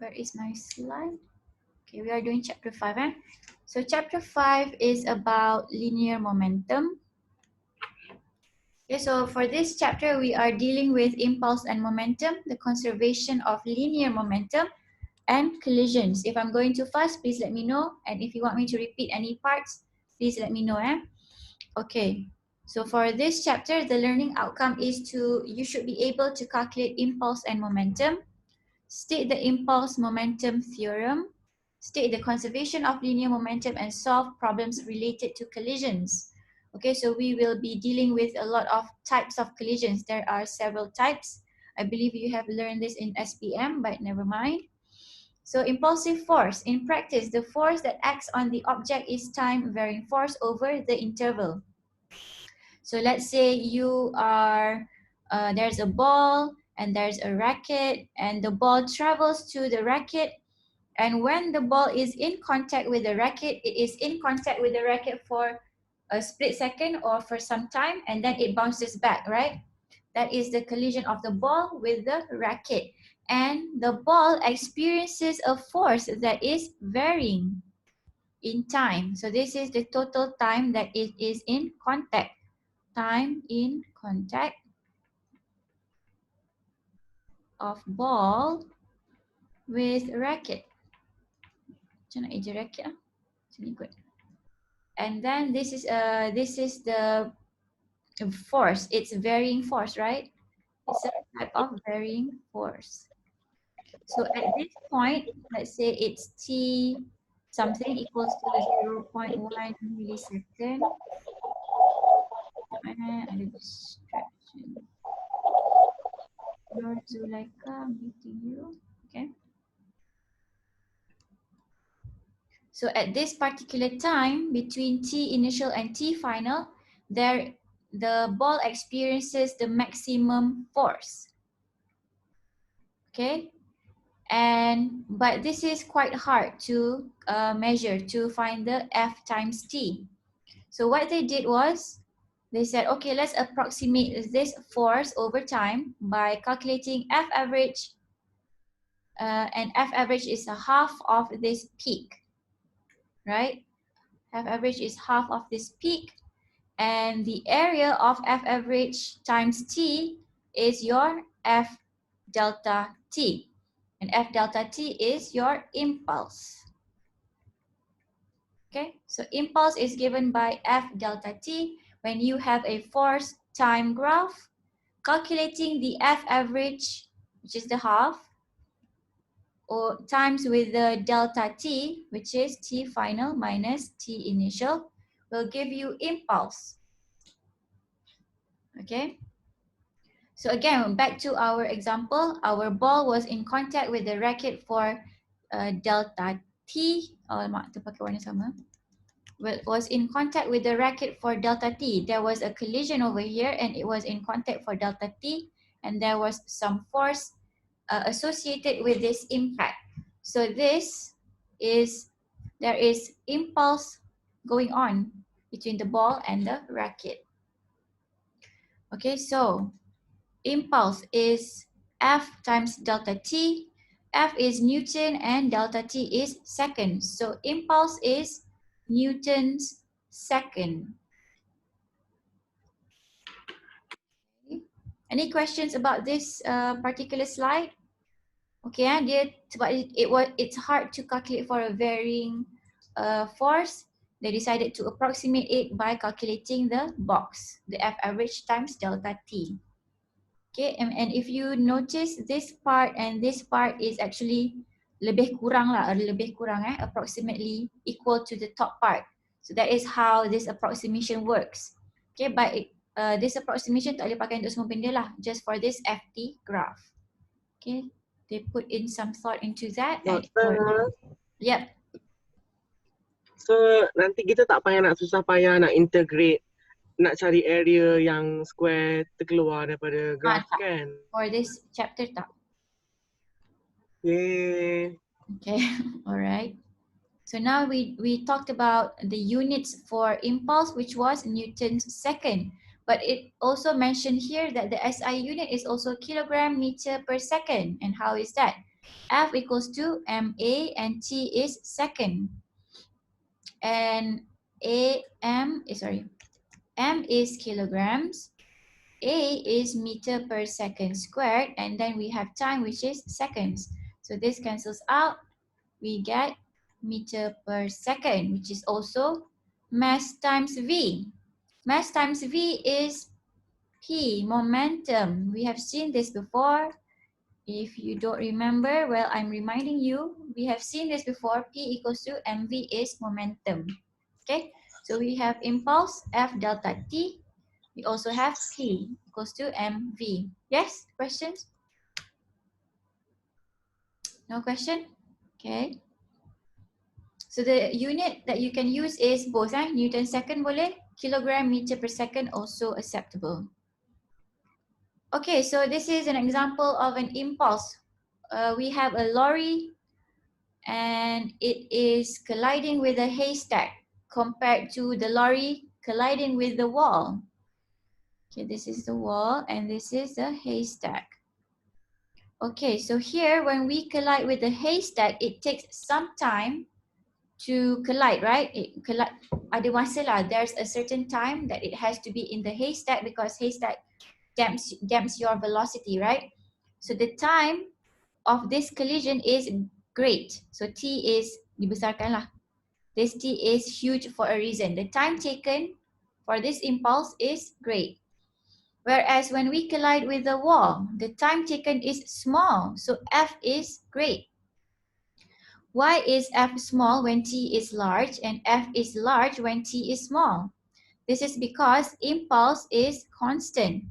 Where is my slide? Okay, we are doing chapter 5. So chapter 5 is about linear momentum. Okay, so for this chapter, we are dealing with impulse and momentum, the conservation of linear momentum, and collisions. If I'm going too fast, please let me know. And if you want me to repeat any parts, please let me know. Okay, so for this chapter, the learning outcome is you should be able to calculate impulse and momentum, state the impulse momentum theorem, state the conservation of linear momentum, and solve problems related to collisions. Okay, so we will be dealing with a lot of types of collisions. There are several types. I believe you have learned this in SPM, but never mind. So impulsive force. In practice, the force that acts on the object is time varying force over the interval. So let's say you are, there's a ball and there's a racket, and the ball travels to the racket. And when the ball is in contact with the racket, it is in contact with the racket for a split second or for some time, and then it bounces back, right? That is the collision of the ball with the racket. And the ball experiences a force that is varying in time. So this is the total time that it is in contact. Time in contact of ball with racket. Macam nak eja racket ah? Sini kot. And then this is the force. It's varying force, right? It's a type of varying force. So at this point, let's say it's t something equals to 0.1 millisecond. Ada distraction. Lord Zulaika, meeting you. Okay. So at this particular time, between t initial and t final, the ball experiences the maximum force. Okay, but this is quite hard to measure, to find the F times T. So what they did was, they said, okay, let's approximate this force over time by calculating F average, and F average is a half of this peak, right? F average is half of this peak, and the area of F average times T is your F delta T. And F delta T is your impulse. Okay, so impulse is given by F delta T. When you have a force time graph, calculating the F average, which is the half, or times with the delta T, which is T final minus T initial, will give you impulse. Okay. So again, back to our example, our ball was in contact with the racket for delta T. Oh, mak, tu pakai warna sama. Was in contact with the racket for delta T. There was a collision over here and it was in contact for delta T, and there was some force associated with this impact. So there is impulse going on between the ball and the racket. Okay, so impulse is F times delta T. F is Newton and delta T is second. So impulse is Newton's second. Okay. Any questions about this particular slide? Okay, it's hard to calculate for a varying force. They decided to approximate it by calculating the box, the F average times delta T. Okay, and if you notice, this part and this part is actually lebih kurang, approximately equal to the top part. So that is how this approximation works. Okay, but this approximation tak boleh pakai untuk semua benda lah, just for this FT graph. Okay, they put in some thought into that. Yep. So nanti kita tak payah nak susah payah nak integrate, nak cari area yang square terkeluar daripada graph kan? For this chapter tak. Yay. Okay, alright. So now we talked about the units for impulse, which was Newton's second. But it also mentioned here that the SI unit is also kilogram meter per second. And how is that? F equals to ma and t is second. And m is kilograms, a is meter per second squared, and then we have time, which is seconds. So this cancels out. We get meter per second, which is also mass times v. Mass times v is p, momentum. We have seen this before. If you don't remember, well, I'm reminding you, we have seen this before. P equals to mv is momentum. Okay, so we have impulse F delta t. We also have P equals to mv. Yes, questions? No question? Okay. So the unit that you can use is both, Newton second boleh, kilogram meter per second also acceptable. Okay, so this is an example of an impulse. We have a lorry and it is colliding with a haystack compared to the lorry colliding with the wall. Okay, this is the wall and this is the haystack. Okay, so here when we collide with the haystack, it takes some time to collide, right? Ada masa lah, there's a certain time that it has to be in the haystack because haystack damps your velocity, right? So the time of this collision is great. So T is dibesarkan lah. This T is huge for a reason. The time taken for this impulse is great. Whereas when we collide with the wall, the time taken is small. So F is great. Why is F small when T is large and F is large when T is small? This is because impulse is constant.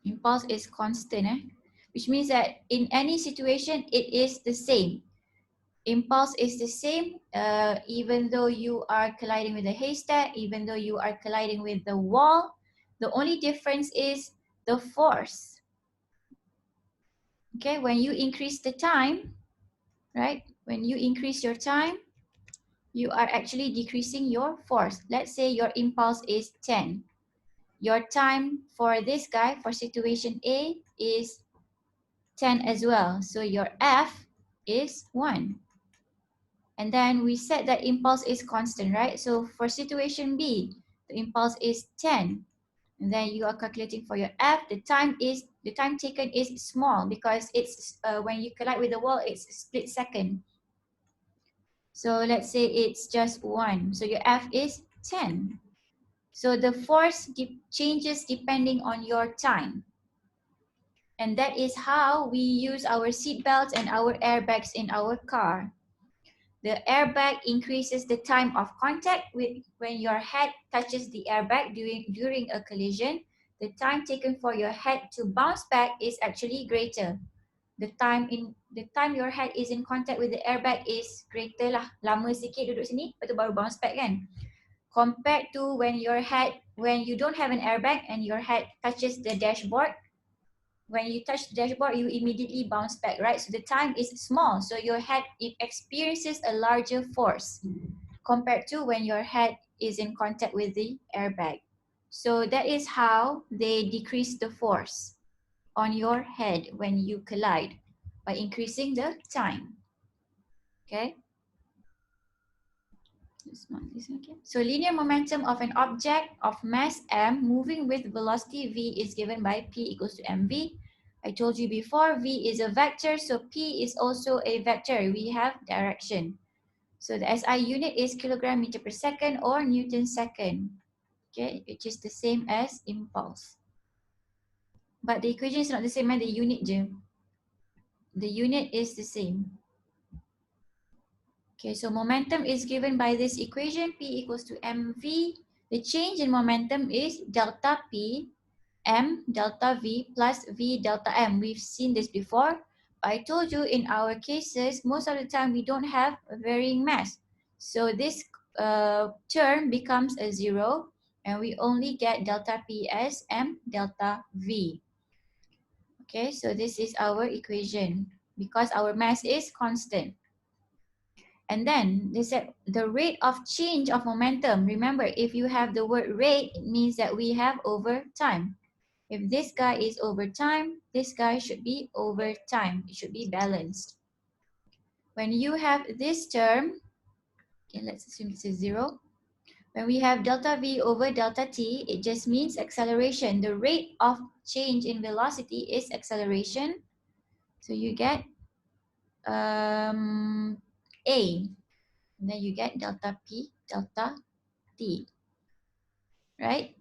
Impulse is constant, which means that in any situation, it is the same. Impulse is the same even though you are colliding with a haystack, even though you are colliding with the wall. The only difference is the force. Okay, when you increase the time, right? When you increase your time, you are actually decreasing your force. Let's say your impulse is 10. Your time for this guy, for situation A, is 10 as well. So your F is 1. And then we said that impulse is constant, right? So for situation B, the impulse is 10. And then you are calculating for your F, the time taken is small because it's when you collide with the wall, it's split second. So let's say it's just 1. So your F is 10. So the force changes depending on your time. And that is how we use our seat belts and our airbags in our car. The airbag increases the time of contact when your head touches the airbag during a collision. The time taken for your head to bounce back is actually greater. The time your head is in contact with the airbag is greater lah. Lama sikit duduk sini, lepas tu baru bounce back kan. Compared to when you don't have an airbag and your head touches the dashboard, when you touch the dashboard, you immediately bounce back, right? So the time is small. So your head, it experiences a larger force compared to when your head is in contact with the airbag. So that is how they decrease the force on your head when you collide by increasing the time. Okay? It's not this, okay. So linear momentum of an object of mass m moving with velocity v is given by p equals to mv. I told you before, v is a vector, so p is also a vector. We have direction. So the SI unit is kilogram meter per second or Newton second, okay, which is the same as impulse. But the equation is not the same, the unit je. The unit is the same. Okay, so momentum is given by this equation, P equals to mv. The change in momentum is delta P m delta v plus v delta m. We've seen this before. I told you in our cases, most of the time we don't have a varying mass. So this term becomes a 0 and we only get delta P as m delta v. Okay, so this is our equation because our mass is constant. And then they said the rate of change of momentum. Remember, if you have the word rate, it means that we have over time. If this guy is over time, this guy should be over time. It should be balanced. When you have this term, okay, let's assume this is 0. When we have delta V over delta T, it just means acceleration. The rate of change in velocity is acceleration. So you get A. And then you get delta P, delta T, right?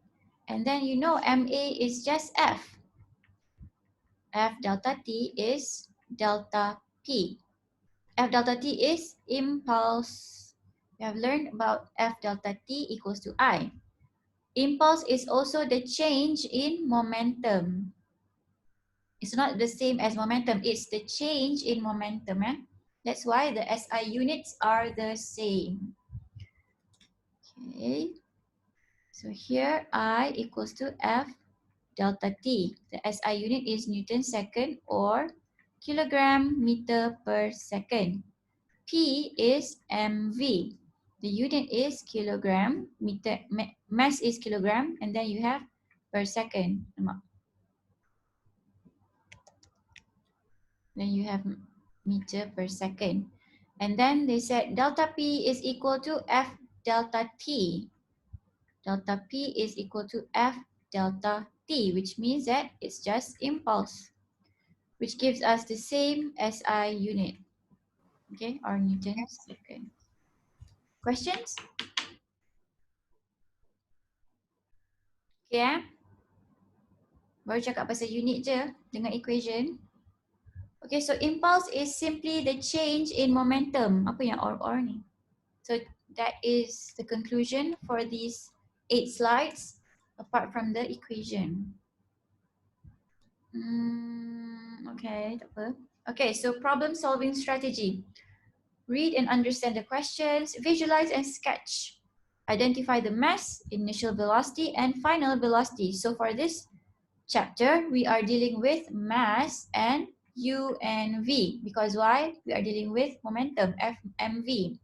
And then you know MA is just F. F delta T is delta P. F delta T is impulse. We have learned about F delta T equals to I. Impulse is also the change in momentum. It's not the same as momentum, it's the change in momentum. Eh? That's why the SI units are the same. Okay, so here I equals to F delta T. The SI unit is Newton second or kilogram meter per second. P is MV. The unit is kilogram, meter, mass is kilogram, and then you have per second. Then you have meter per second. And then they said delta P is equal to F delta T. Delta P is equal to F delta T, which means that it's just impulse, which gives us the same SI unit, okay, or Newton second. Questions? Okay, baru cakap pasal unit je dengan equation. Okay, so impulse is simply the change in momentum. Apa yang or ni? So that is the conclusion for these 8 slides apart from the equation. Okay, tak apa. Okay, so problem solving strategy. Read and understand the questions, visualize and sketch. Identify the mass, initial velocity, and final velocity. So for this chapter, we are dealing with mass and U and V. Because why? We are dealing with momentum, F, mv.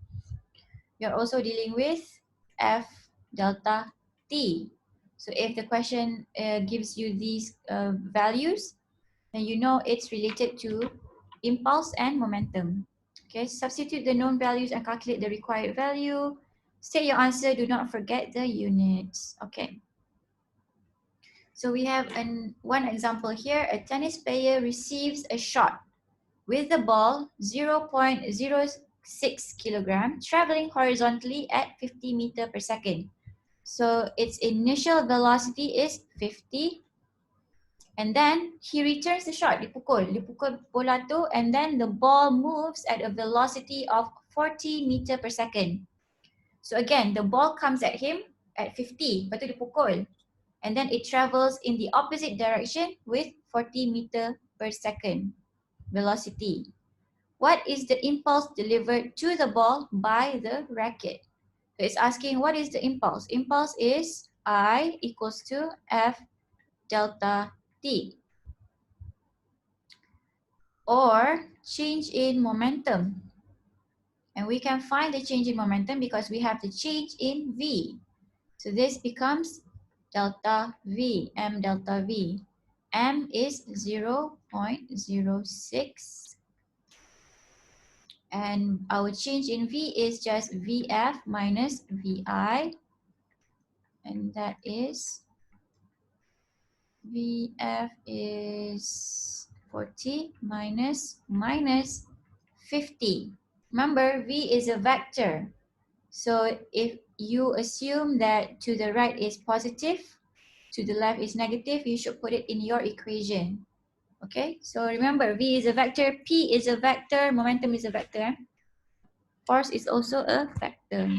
We are also dealing with F delta T. So if the question gives you these values, then you know it's related to impulse and momentum. Okay, substitute the known values and calculate the required value. State your answer, do not forget the units. Okay. So we have one example here. A tennis player receives a shot with the ball 0.06 kilogram traveling horizontally at 50 meter per second. So its initial velocity is 50. And then he returns the shot, dipukul bola tu, and then the ball moves at a velocity of 40 meter per second. So again, the ball comes at him at 50, lepas tu dipukul. And then it travels in the opposite direction with 40 meter per second velocity. What is the impulse delivered to the ball by the racket? So it's asking what is the impulse? Impulse is I equals to F delta T. Or change in momentum. And we can find the change in momentum because we have the change in V. So this becomes delta V, M delta V. M is 0.06. And our change in V is just VF minus VI. And that is, VF is 40 minus 50. Remember, V is a vector. So if you assume that to the right is positive, to the left is negative, you should put it in your equation. Okay, so remember, V is a vector, P is a vector, momentum is a vector. Force is also a vector.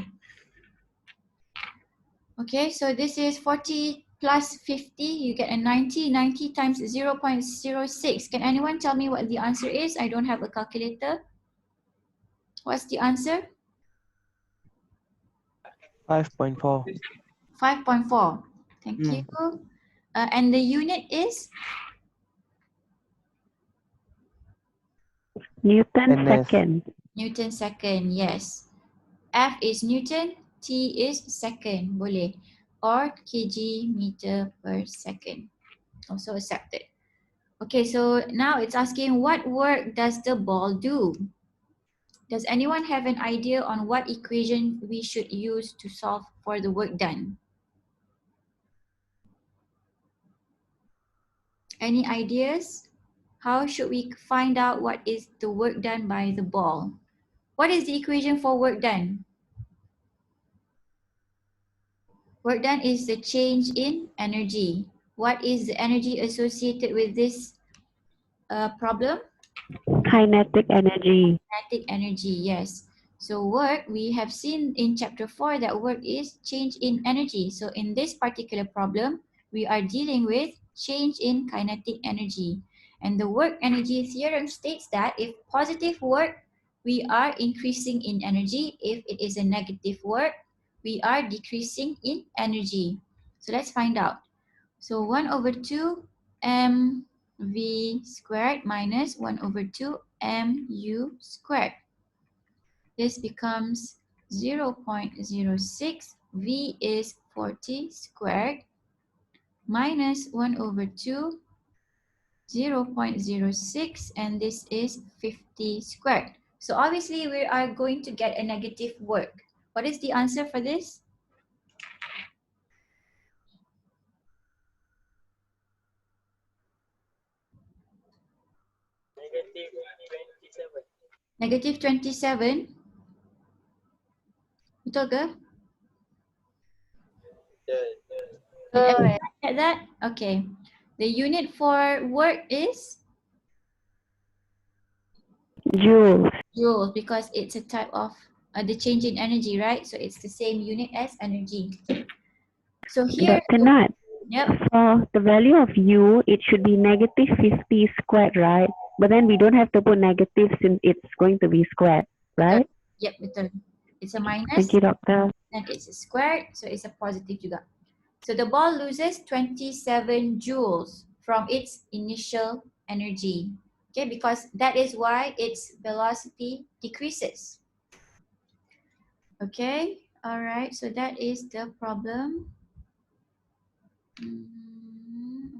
Okay, so this is 40 plus 50, you get a 90. 90 times 0.06. Can anyone tell me what the answer is? I don't have a calculator. What's the answer? 5.4. 5.4. Thank you. And the unit is? Newton second. Newton second, yes. F is Newton, T is second, boleh. Or kg meter per second. Also accepted. Okay, so now it's asking what work does the ball do? Does anyone have an idea on what equation we should use to solve for the work done? Any ideas? How should we find out what is the work done by the ball? What is the equation for work done? Work done is the change in energy. What is the energy associated with this problem? Kinetic energy. Kinetic energy, yes. So work, we have seen in chapter 4 that work is change in energy. So in this particular problem, we are dealing with change in kinetic energy. And the work energy theorem states that if positive work, we are increasing in energy. If it is a negative work, we are decreasing in energy. So let's find out. So 1 over 2 mv squared minus 1 over 2 mu squared. This becomes 0.06. V is 40 squared minus 1 over 2, 0.06, and this is 50 squared. So obviously we are going to get a negative work. What is the answer for this? Negative 27. Betul ke? Did everyone get that? Okay. The unit for work is Joules. joules because it's a type of the change in energy, right? So it's the same unit as energy. So here, Dr. Nat, yep, for the value of U, it should be negative 50 squared, right? But then we don't have to put negative since it's going to be squared, right? yep, betul. It's a minus Thank you, Doctor. and it's a squared, so it's a positive juga. So the ball loses 27 joules from its initial energy. Okay, because that is why its velocity decreases. Okay, all right, so that is the problem.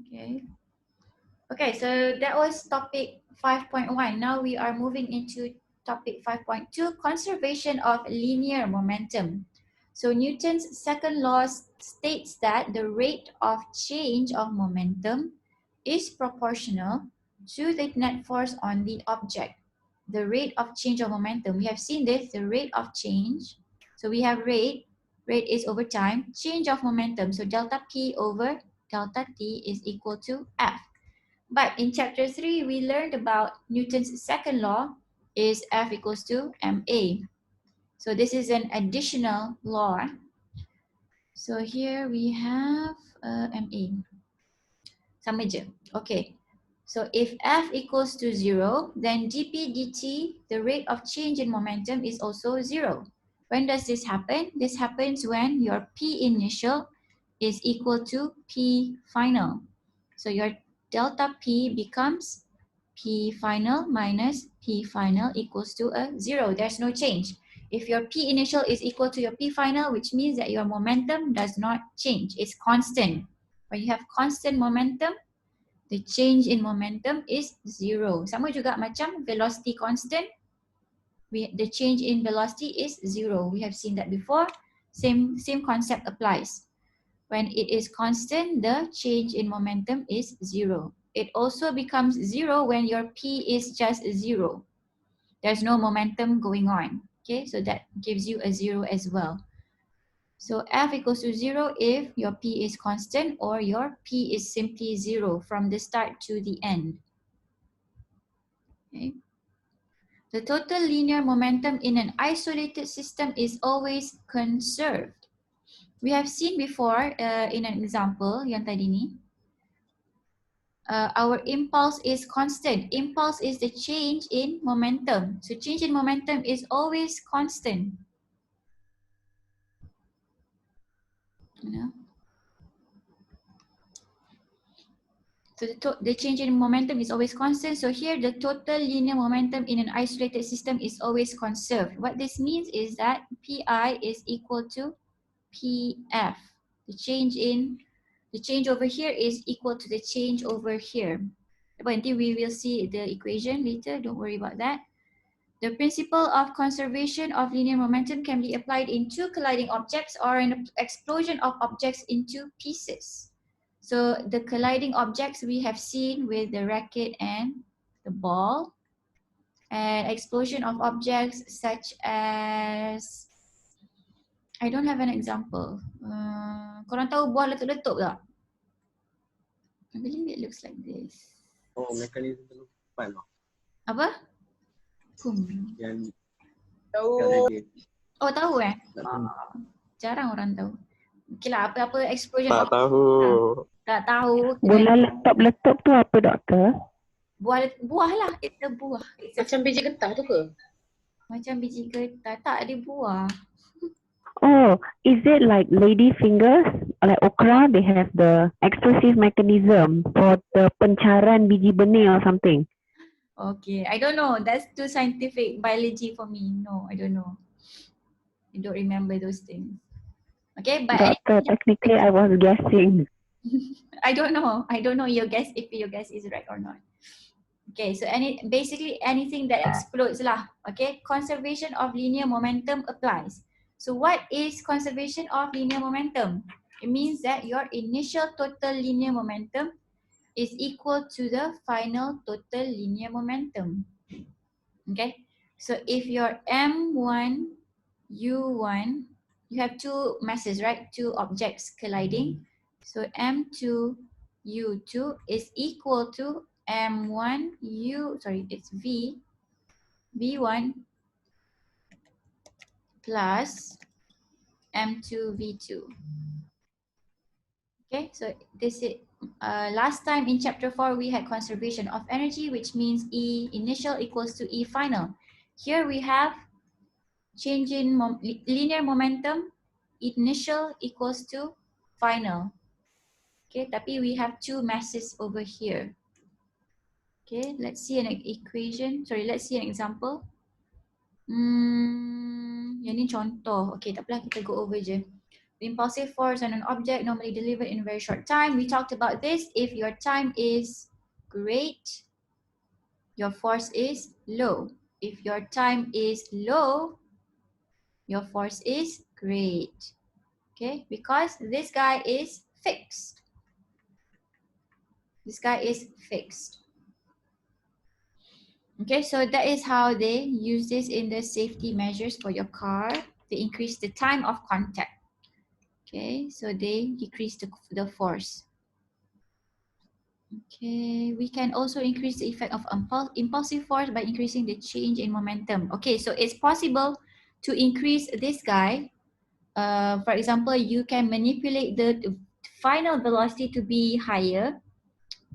Okay. Okay, so that was topic 5.1. Now we are moving into topic 5.2, conservation of linear momentum. So Newton's second law states that the rate of change of momentum is proportional to the net force on the object. The rate of change of momentum, we have seen this, the rate of change. So we have rate is over time, change of momentum. So delta P over delta T is equal to F. But in chapter 3, we learned about Newton's second law is F equals to ma. So this is an additional law. So here we have ma. Sama je. Okay. So if F equals to 0, then dp dt, the rate of change in momentum is also 0. When does this happen? This happens when your P initial is equal to P final. So your delta P becomes P final minus P final equals to a 0. There's no change. If your P initial is equal to your P final, which means that your momentum does not change. It's constant. When you have constant momentum, the change in momentum is 0. Sama juga macam velocity constant. The change in velocity is 0. We have seen that before. Same concept applies. When it is constant, the change in momentum is 0. It also becomes 0 when your P is just 0. There's no momentum going on. Okay, so that gives you a 0 as well. So F equals to 0 if your P is constant or your P is simply 0 from the start to the end. Okay. The total linear momentum in an isolated system is always conserved. We have seen before in an example yang tadi ni, our impulse is constant. Impulse is the change in momentum. So change in momentum is always constant. You know? So the change in momentum is always constant. So here the total linear momentum in an isolated system is always conserved. What this means is that Pi is equal to Pf. The change in The change over here is equal to the change over here. But until we will see the equation later, don't worry about that. The principle of conservation of linear momentum can be applied in two colliding objects or an explosion of objects into pieces. So the colliding objects we have seen with the racket and the ball, and explosion of objects such as, I don't have an example. Korang tahu buah letup-letup tak? I believe it looks like this. Oh, mekanisme penutupan lah. Apa? Yang Tahu. dia Oh, tahu eh? nak tunjuk. Jarang orang tahu. Okay lah, apa-apa explosion Tak of tahu. tak tahu. Bola letup-letup tu apa, doktor? Buah lah, it's a buah. It's a, Macam biji getah tu ke? macam biji getah, tak ada buah. Oh, is it like lady fingers? Like okra, they have the explosive mechanism for the pencaran biji benih or something. Okay, I don't know. That's too scientific biology for me. No, I don't know. I don't remember those things. Okay, but Doctor, technically I was guessing. I don't know. I don't know your guess if your guess is right or not. Okay, so basically anything that explodes lah. Okay, conservation of linear momentum applies. So what is conservation of linear momentum? It means that your initial total linear momentum is equal to the final total linear momentum. Okay, so if your M1, U1, you have two masses, right? Two objects colliding. So M2, U2 is equal to M1, it's V1 plus M2, V2. Okay, so this is, last time in chapter 4, we had conservation of energy, which means E initial equals to E final. Here we have change in linear momentum, initial equals to final. Okay, tapi we have two masses over here. Okay, let's see an equation. Sorry, let's see an example. Yang ni contoh. Okay, tak apalah, kita go over je. The impulsive force on an object normally delivered in a very short time. We talked about this. If your time is great, your force is low. If your time is low, your force is great. Okay, because this guy is fixed. This guy is fixed. Okay, so that is how they use this in the safety measures for your car. They increase the time of contact. Okay, so they decrease the force. Okay, we can also increase the effect of impulsive force by increasing the change in momentum. Okay, so it's possible to increase this guy. For example, you can manipulate the final velocity to be higher,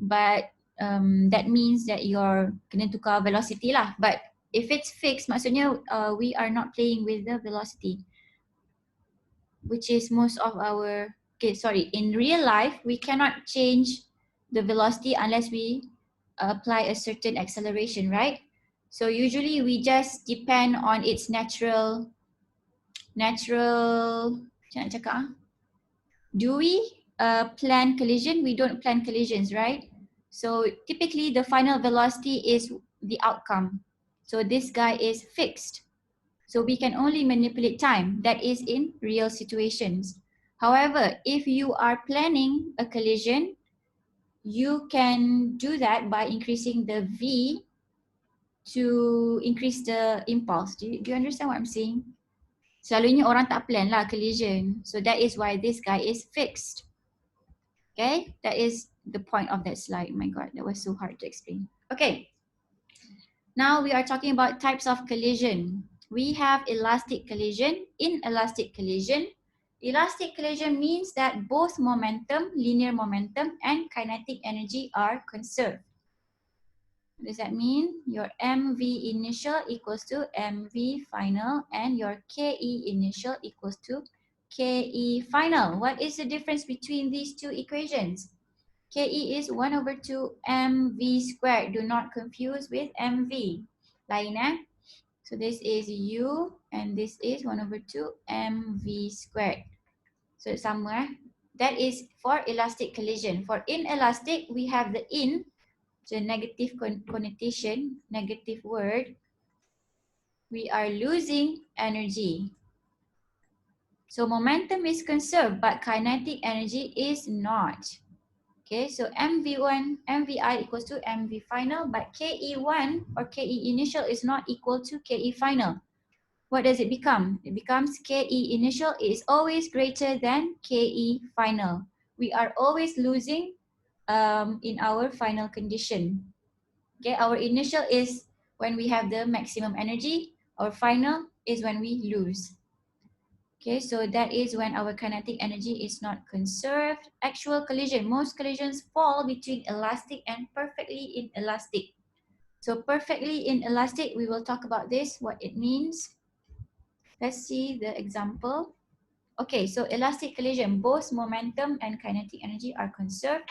but that means that you're kena tukar velocity lah. But if it's fixed, maksudnya we are not playing with the velocity, which is most of our, in real life, we cannot change the velocity unless we apply a certain acceleration, right? So usually we just depend on its natural, macam nak cakap, do we plan collision? We don't plan collisions, right? So typically the final velocity is the outcome. So this guy is fixed. So we can only manipulate time. That is in real situations. However, if you are planning a collision, you can do that by increasing the V to increase the impulse. Do you understand what I'm saying? Selalunya orang tak plan lah collision. So that is why this guy is fixed. Okay, that is the point of that slide. Oh my God, that was so hard to explain. Okay, now we are talking about types of collision. We have elastic collision, inelastic collision. Elastic collision means that both momentum, linear momentum, and kinetic energy are conserved. What does that mean? Your MV initial equals to MV final, and your KE initial equals to KE final. What is the difference between these two equations? KE is 1 over 2 mv squared. Do not confuse with mv. Lain eh? So this is U and this is 1 over 2 mv squared. So it's sama eh? That is for elastic collision. For inelastic, we have the in, the negative connotation, negative word. We are losing energy. So momentum is conserved, but kinetic energy is not. Okay, so MV1, MVI equals to MV final, but KE1 or KE initial is not equal to KE final. What does it become? It becomes KE initial is always greater than KE final. We are always losing in our final condition. Okay, our initial is when we have the maximum energy. Our final is when we lose. Okay, so that is when our kinetic energy is not conserved. Actual collision, most collisions fall between elastic and perfectly inelastic. So perfectly inelastic, we will talk about this, what it means. Let's see the example. Okay, so elastic collision, both momentum and kinetic energy are conserved.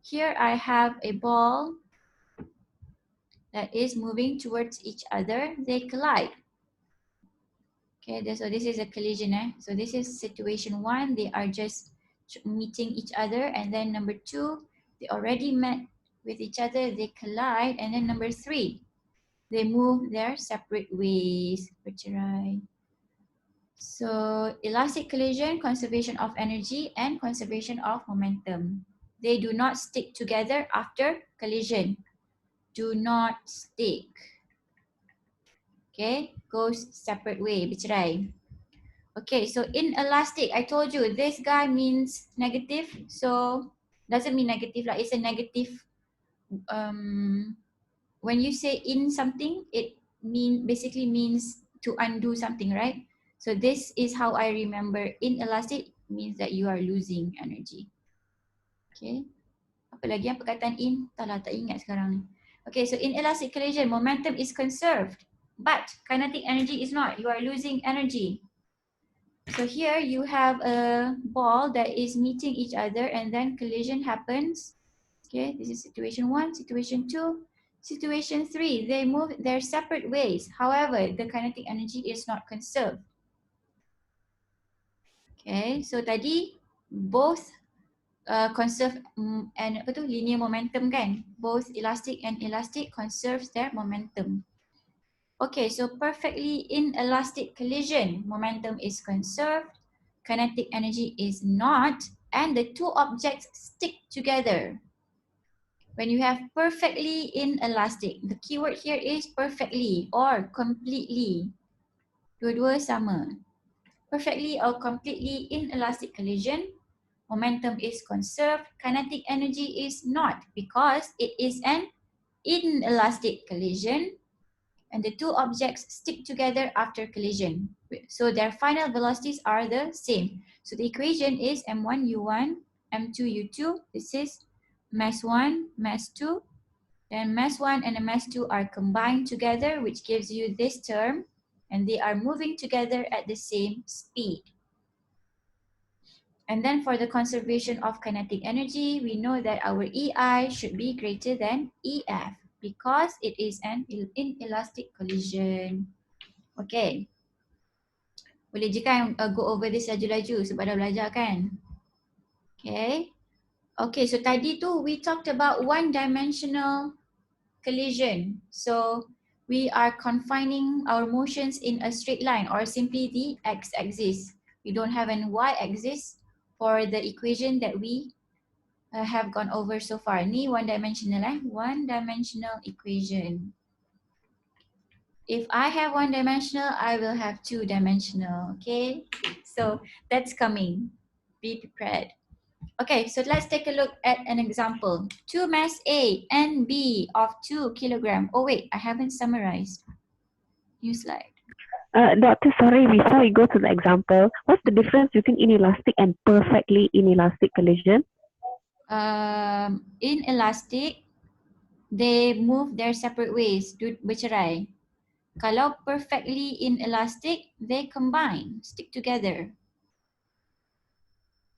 Here I have a ball that is moving towards each other. They collide. Okay, so this is a collision. So this is situation 1. They are just meeting each other. And then number 2, they already met with each other. They collide. And then number 3, they move their separate ways. Bercerai. So elastic collision, conservation of energy, and conservation of momentum. They do not stick together after collision. Do not stick. Okay, goes separate way, bercerai. Okay, so inelastic, I told you this guy means negative. So doesn't mean negative, like it's a negative. When you say in something, it basically means to undo something, right? So this is how I remember inelastic means that you are losing energy. Okay, apa lagi yang perkataan in? Tak ingat sekarang ni. Okay, so inelastic collision, momentum is conserved, but kinetic energy is not. You are losing energy. So here you have a ball that is meeting each other and then collision happens. Okay, this is situation 1, situation 2, situation 3. They move their separate ways. However, the kinetic energy is not conserved. Okay, so tadi both conserve and apa tu linear momentum kan? Both elastic and elastic conserves their momentum. Okay, so perfectly inelastic collision, momentum is conserved, kinetic energy is not, and the two objects stick together. When you have perfectly inelastic, the keyword here is perfectly or completely. Dua-dua sama. Perfectly or completely inelastic collision, momentum is conserved, kinetic energy is not because it is an inelastic collision and the two objects stick together after collision. So their final velocities are the same. So the equation is m1u1, m2u2. This is mass 1, mass 2. Then mass 1 and mass 2 are combined together, which gives you this term, and they are moving together at the same speed. And then for the conservation of kinetic energy, we know that our EI should be greater than EF because it is an inelastic collision. Okay. Boleh je kan go over this laju-laju sebab dah belajar kan? Okay. Okay, so tadi tu we talked about one-dimensional collision. So we are confining our motions in a straight line or simply the x-axis. We don't have an y-axis for the equation that we have gone over so far. Ni one-dimensional one-dimensional equation. If I have one-dimensional, I will have two-dimensional, okay? So that's coming. Be prepared. Okay, so let's take a look at an example. 2 mass A and B of 2 kilogram. Oh wait, I haven't summarized. New slide. Doctor, sorry, before we go to the example, what's the difference between inelastic and perfectly inelastic collision? Inelastic, they move their separate ways, bercerai. Kalau perfectly inelastic, they combine, stick together.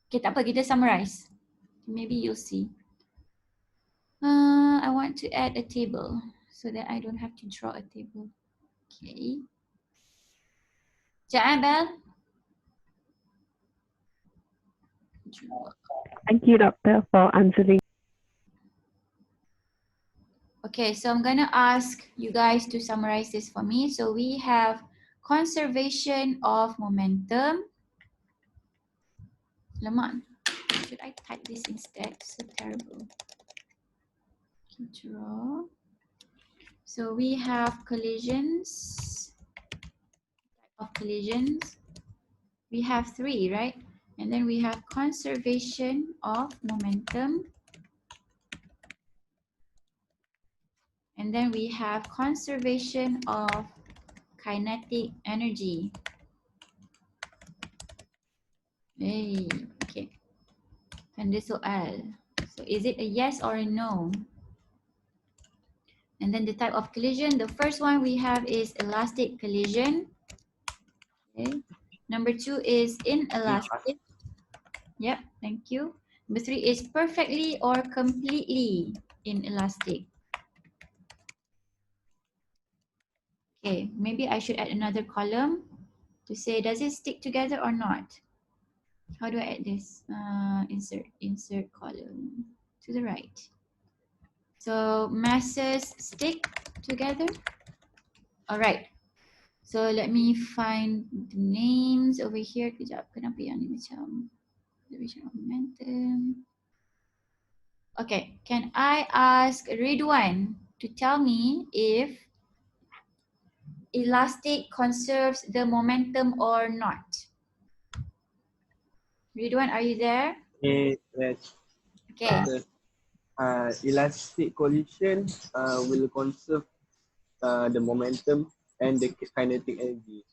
Okay, tak apa, kita summarize. Maybe you'll see. I want to add a table so that I don't have to draw a table. Okay. Sekejap, Bel. Thank you, Doctor, for answering. Okay, so I'm gonna ask you guys to summarize this for me. So we have conservation of momentum. Lemak, should I type this instead? So terrible. Draw. So we have collisions. Type of collisions. We have 3, right? And then we have conservation of momentum. And then we have conservation of kinetic energy. Hey, okay. Tanda soal. So is it a yes or a no? And then the type of collision, the first one we have is elastic collision. Okay. Number 2 is inelastic. Yep, thank you. Number 3 is perfectly or completely inelastic. Okay, maybe I should add another column to say, does it stick together or not? How do I add this? Insert column to the right. So masses stick together. All right. So let me find the names over here. Kejap, kenapa yang ni macam momentum? Okay, can I ask Ridwan to tell me if elastic conserves the momentum or not? Ridwan, are you there? Yes. Okay. Elastic collision will conserve the momentum and the kinetic energy.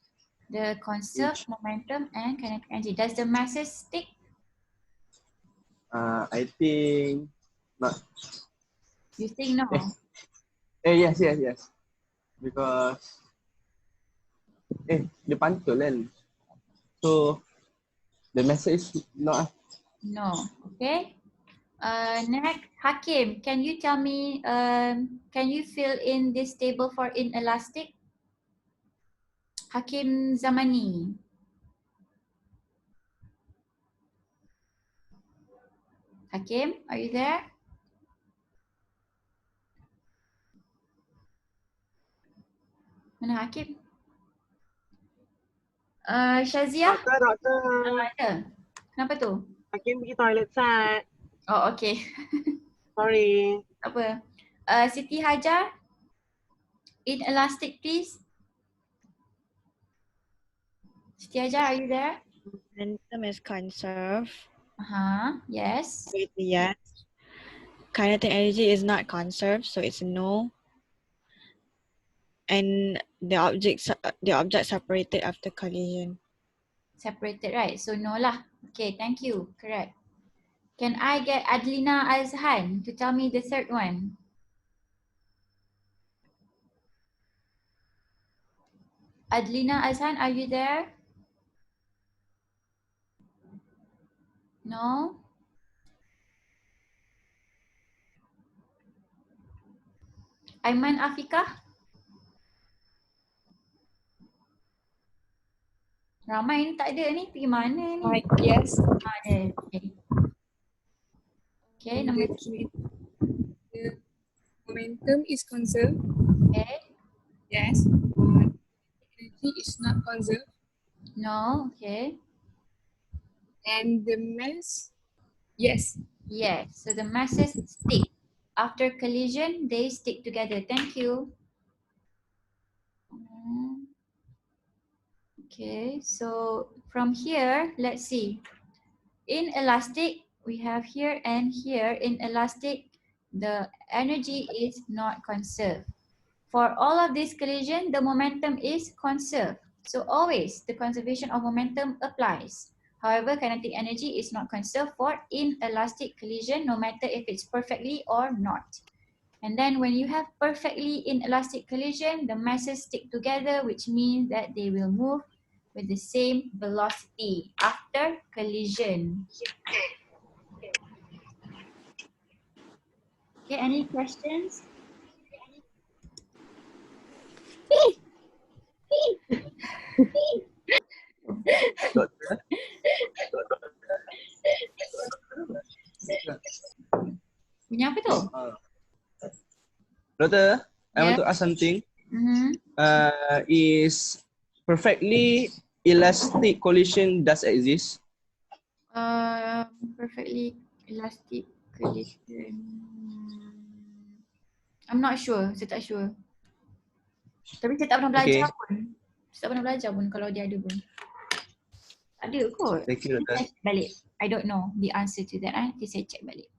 The conserve momentum and kinetic energy. Does the masses stick? I think not. You think no? Yes. Because dia pantul kan. So the message not. No. Okay. Next, Hakim, can you tell me, can you fill in this table for inelastic? Hakim Zamani. Hakim, are you there? Mana Hakim? Shazia? Doktor. Ada. Kenapa tu? Hakim pergi toilet sat. Oh, okay. Sorry. Tak apa. Siti Hajar, inelastic please. Siti Hajar, are you there? Momentum is conserved. Yes. So it's a yes. Kinetic energy is not conserved, so it's a no. And the object separated after collision. Separated, right? So no lah. Okay, thank you. Correct. Can I get Adlina Azhan to tell me the third one? Adlina Azhan, are you there? No? Aiman Afikah? Ramai ni tak ada ni. Pergi mana ni? Yes. Ada. Okay. Okay, number 3. The momentum is conserved. Okay. Yes. Energy is not conserved. No. Okay. And the mass, yes. Yes. So the masses stick. After collision, they stick together. Thank you. Okay. So from here, let's see. Inelastic, we have here and here. Inelastic, the energy is not conserved. For all of this collision, the momentum is conserved. So always the conservation of momentum applies. However, kinetic energy is not conserved for inelastic collision, no matter if it's perfectly or not. And then when you have perfectly inelastic collision, the masses stick together, which means that they will move with the same velocity after collision. Okay, any questions? Doctor, I want Yeah. to ask something. Mm-hmm. Is perfectly elastic collision does exist? Perfectly elastic collision. I'm not sure. Saya tak sure. Tapi saya tak pernah belajar Okay, pun. Saya tak pernah belajar pun kalau dia ada pun. Ada kot. thank you, Nanti Doctor. saya check balik. I don't know the answer to that. Nanti saya check balik.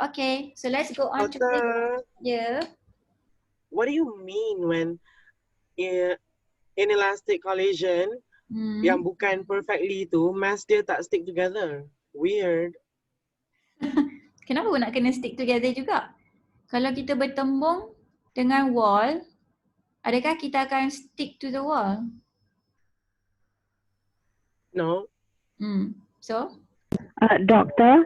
Okay, so let's go on to the Doctor, yeah. what do you mean when inelastic collision yang bukan perfectly tu, mass dia tak stick together? Weird. Kenapa nak kena stick together juga? Kalau kita bertembung dengan wall, adakah kita akan stick to the wall? No? So? Doctor,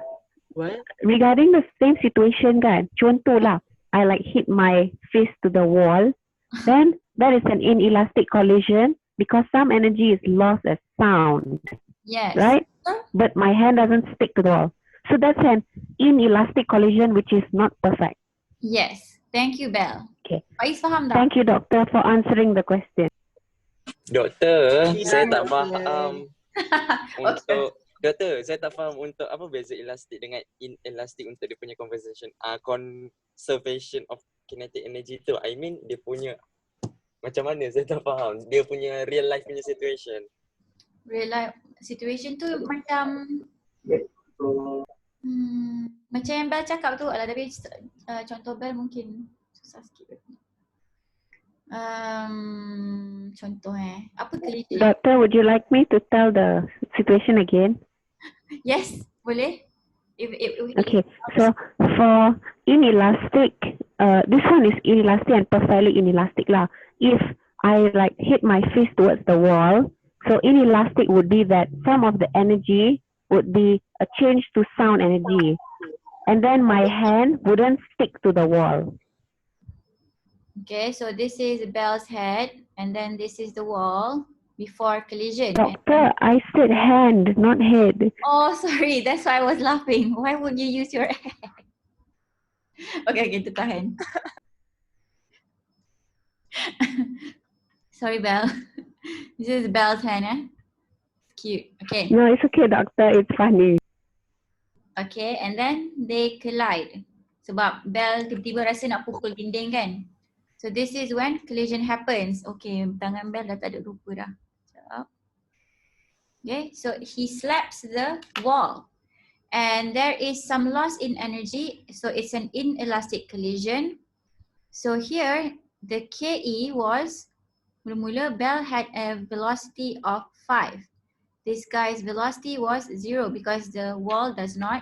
What? regarding the same situation kan, contohlah, I like hit my face to the wall, then that is an inelastic collision because some energy is lost as sound, Yes. right? But my hand doesn't stick to the wall. So that's an inelastic collision which is not perfect. Yes. Thank you, Belle. Okay. Faiz faham tak? Thank you, doctor, for answering the question. Doktor, Tidak, saya tak doktor. faham Okay. untuk doktor, saya tak faham untuk apa beza elastik dengan inelastic untuk dia punya conservation of kinetic energy tu. I mean dia punya macam mana saya tak faham. Dia punya real life punya situation. Real life situation tu macam macam yang Belle cakap tu lah, tapi contoh Belle mungkin susah sikit. Contoh apa collision? Doctor, would you like me to tell the situation again? Yes, boleh. Okay, so for inelastic, this one is inelastic and perfectly inelastic lah. If I like hit my face towards the wall, so inelastic would be that some of the energy would be a change to sound energy, and then my hand wouldn't stick to the wall. Okay, so this is Belle's head and then this is the wall before collision. Doctor, I said hand, not head. Oh, sorry. That's why I was laughing. Why would you use your head? Okay, tukar hand. Sorry, Belle. This is Belle's hand, Cute. Okay. No, it's okay, doctor. It's funny. Okay, and then they collide. Sebab Belle tiba-tiba rasa nak pukul dinding kan. So this is when collision happens. Okay, tangan Belle dah tak ada rupa dah. Sekejap. Okay, so he slaps the wall. And there is some loss in energy. So it's an inelastic collision. So here, the KE was, mula-mula Belle had a velocity of 5. This guy's velocity was 0 because the wall does not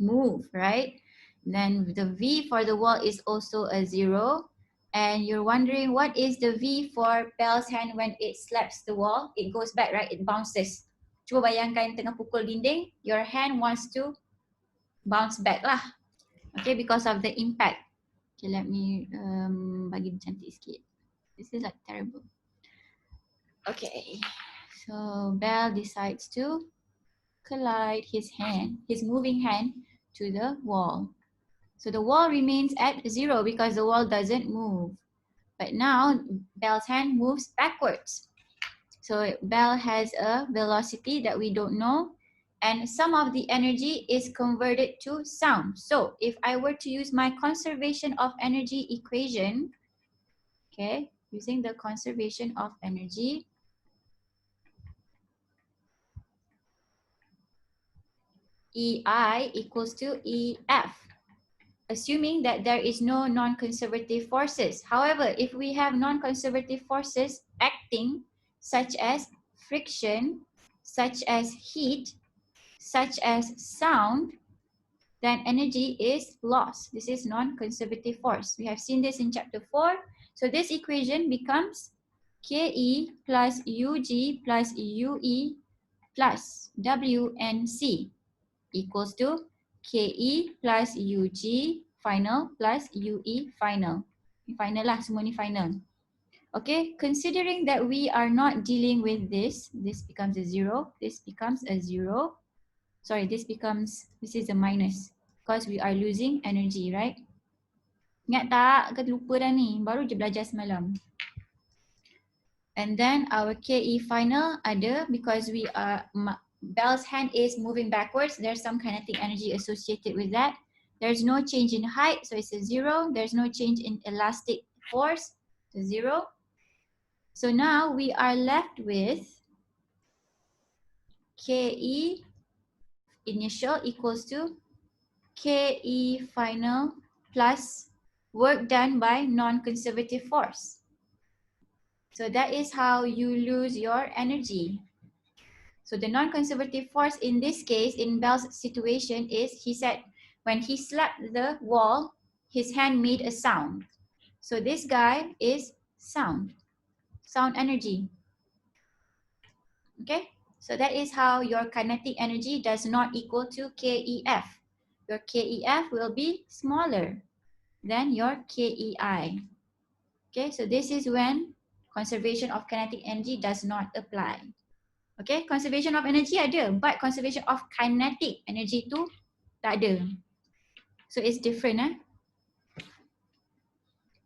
move, right? Then the V for the wall is also a 0. And you're wondering what is the V for Belle's hand when it slaps the wall? It goes back, right? It bounces. Cuba bayangkan tengah pukul dinding, your hand wants to bounce back lah. Okay, because of the impact. Okay, let me bagi cantik sikit. This is like terrible. Okay, so Belle decides to collide his moving hand to the wall. So the wall remains at 0 because the wall doesn't move. But now Belle's hand moves backwards. So Belle has a velocity that we don't know, and some of the energy is converted to sound. So if I were to use my conservation of energy equation, okay, using the conservation of energy, EI equals to EF, assuming that there is no non-conservative forces. However, if we have non-conservative forces acting, such as friction, such as heat, such as sound, then energy is lost. This is non-conservative force. We have seen this in chapter 4. So this equation becomes KE plus UG plus UE plus WNC equals to KE plus UG final plus UE final. Final lah, semua ni final. Okay, considering that we are not dealing with this becomes a 0, this becomes a 0. Sorry, this is a minus because we are losing energy, right? Ingat tak? Kita lupa dah ni. Baru je belajar semalam. And then our KE final ada because we are, Belle's hand is moving backwards. There's some kinetic energy associated with that. There's no change in height, so it's a 0. There's no change in elastic force, so 0. So now we are left with KE initial equals to KE final plus work done by non-conservative force. So that is how you lose your energy. So the non-conservative force in this case, in Belle's situation is, he said, when he slapped the wall, his hand made a sound. So this guy is sound energy. Okay, so that is how your kinetic energy does not equal to KEF. Your KEF will be smaller than your KEI. Okay, so this is when conservation of kinetic energy does not apply. Okay, conservation of energy ada, but conservation of kinetic energy tu tak ada. So it's different, eh?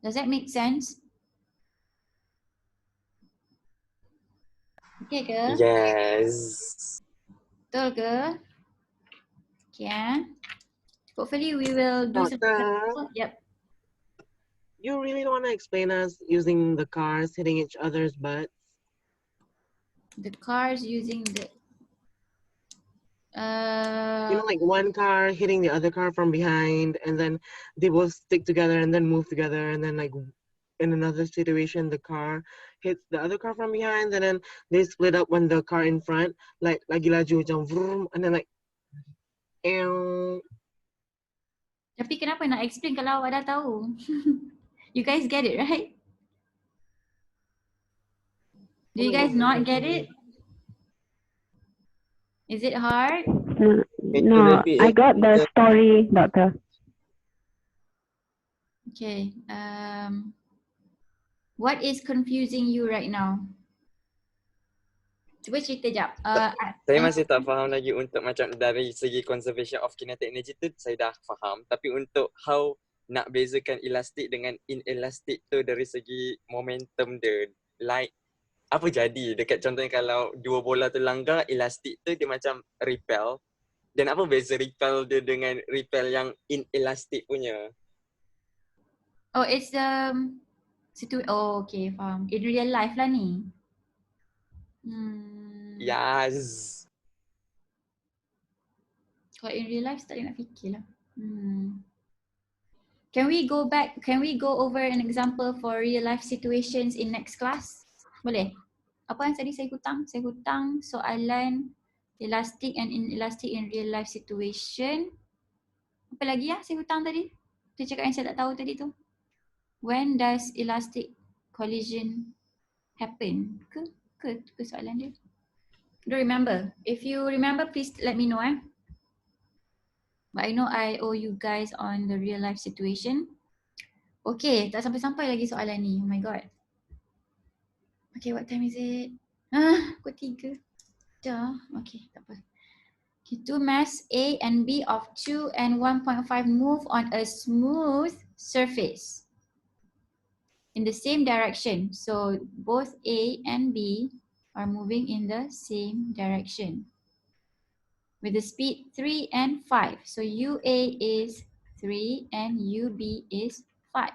Does that make sense? Okay ke? Yes. Betul ke? Okay, eh? Hopefully we will do some Doctor, example. Yep. you really don't want to explain us using the cars hitting each other's butts? The cars using the You know, like one car hitting the other car from behind, and then they both stick together and then move together, and then like in another situation, the car hits the other car from behind, and then they split up when the car in front like lagi laju macam vroom, and then like tapi kenapa nak explain kalau awak dah tahu? You guys get it, right? Do you guys not get it? Is it hard? No, I got the story, doctor. Okay. What is confusing you right now? Cuba cerita jap. Saya masih tak faham lagi untuk macam dari segi conservation of kinetic energy tu saya dah faham. Tapi untuk how nak bezakan elastic dengan inelastic tu dari segi momentum dia. Like apa jadi dekat contohnya kalau dua bola tu langgar, elastic tu dia macam repel. Dan apa beza repel dia dengan repel yang inelastic punya? Oh, it's oh, okay, faham. In real life lah ni. Yes. Kalau in real life tak nak fikir lah. Can we go back? Can we go over an example for real life situations in next class? Boleh? Apa yang tadi saya hutang? Saya hutang soalan elastic and inelastic in real life situation. Apa lagi ya saya hutang tadi? Dia cakap yang saya tak tahu tadi tu. When does elastic collision happen? Ke soalan dia? Don't remember. If you remember, please let me know. But I know I owe you guys on the real life situation. Okay, tak sampai-sampai lagi soalan ni. Oh my god. Okay, what time is it? Pukul 3. Dah. Okay, tak apa. Okay, two mass A and B of 2 and 1.5 move on a smooth surface in the same direction. So both A and B are moving in the same direction with the speed 3 and 5. So UA is 3 and UB is 5.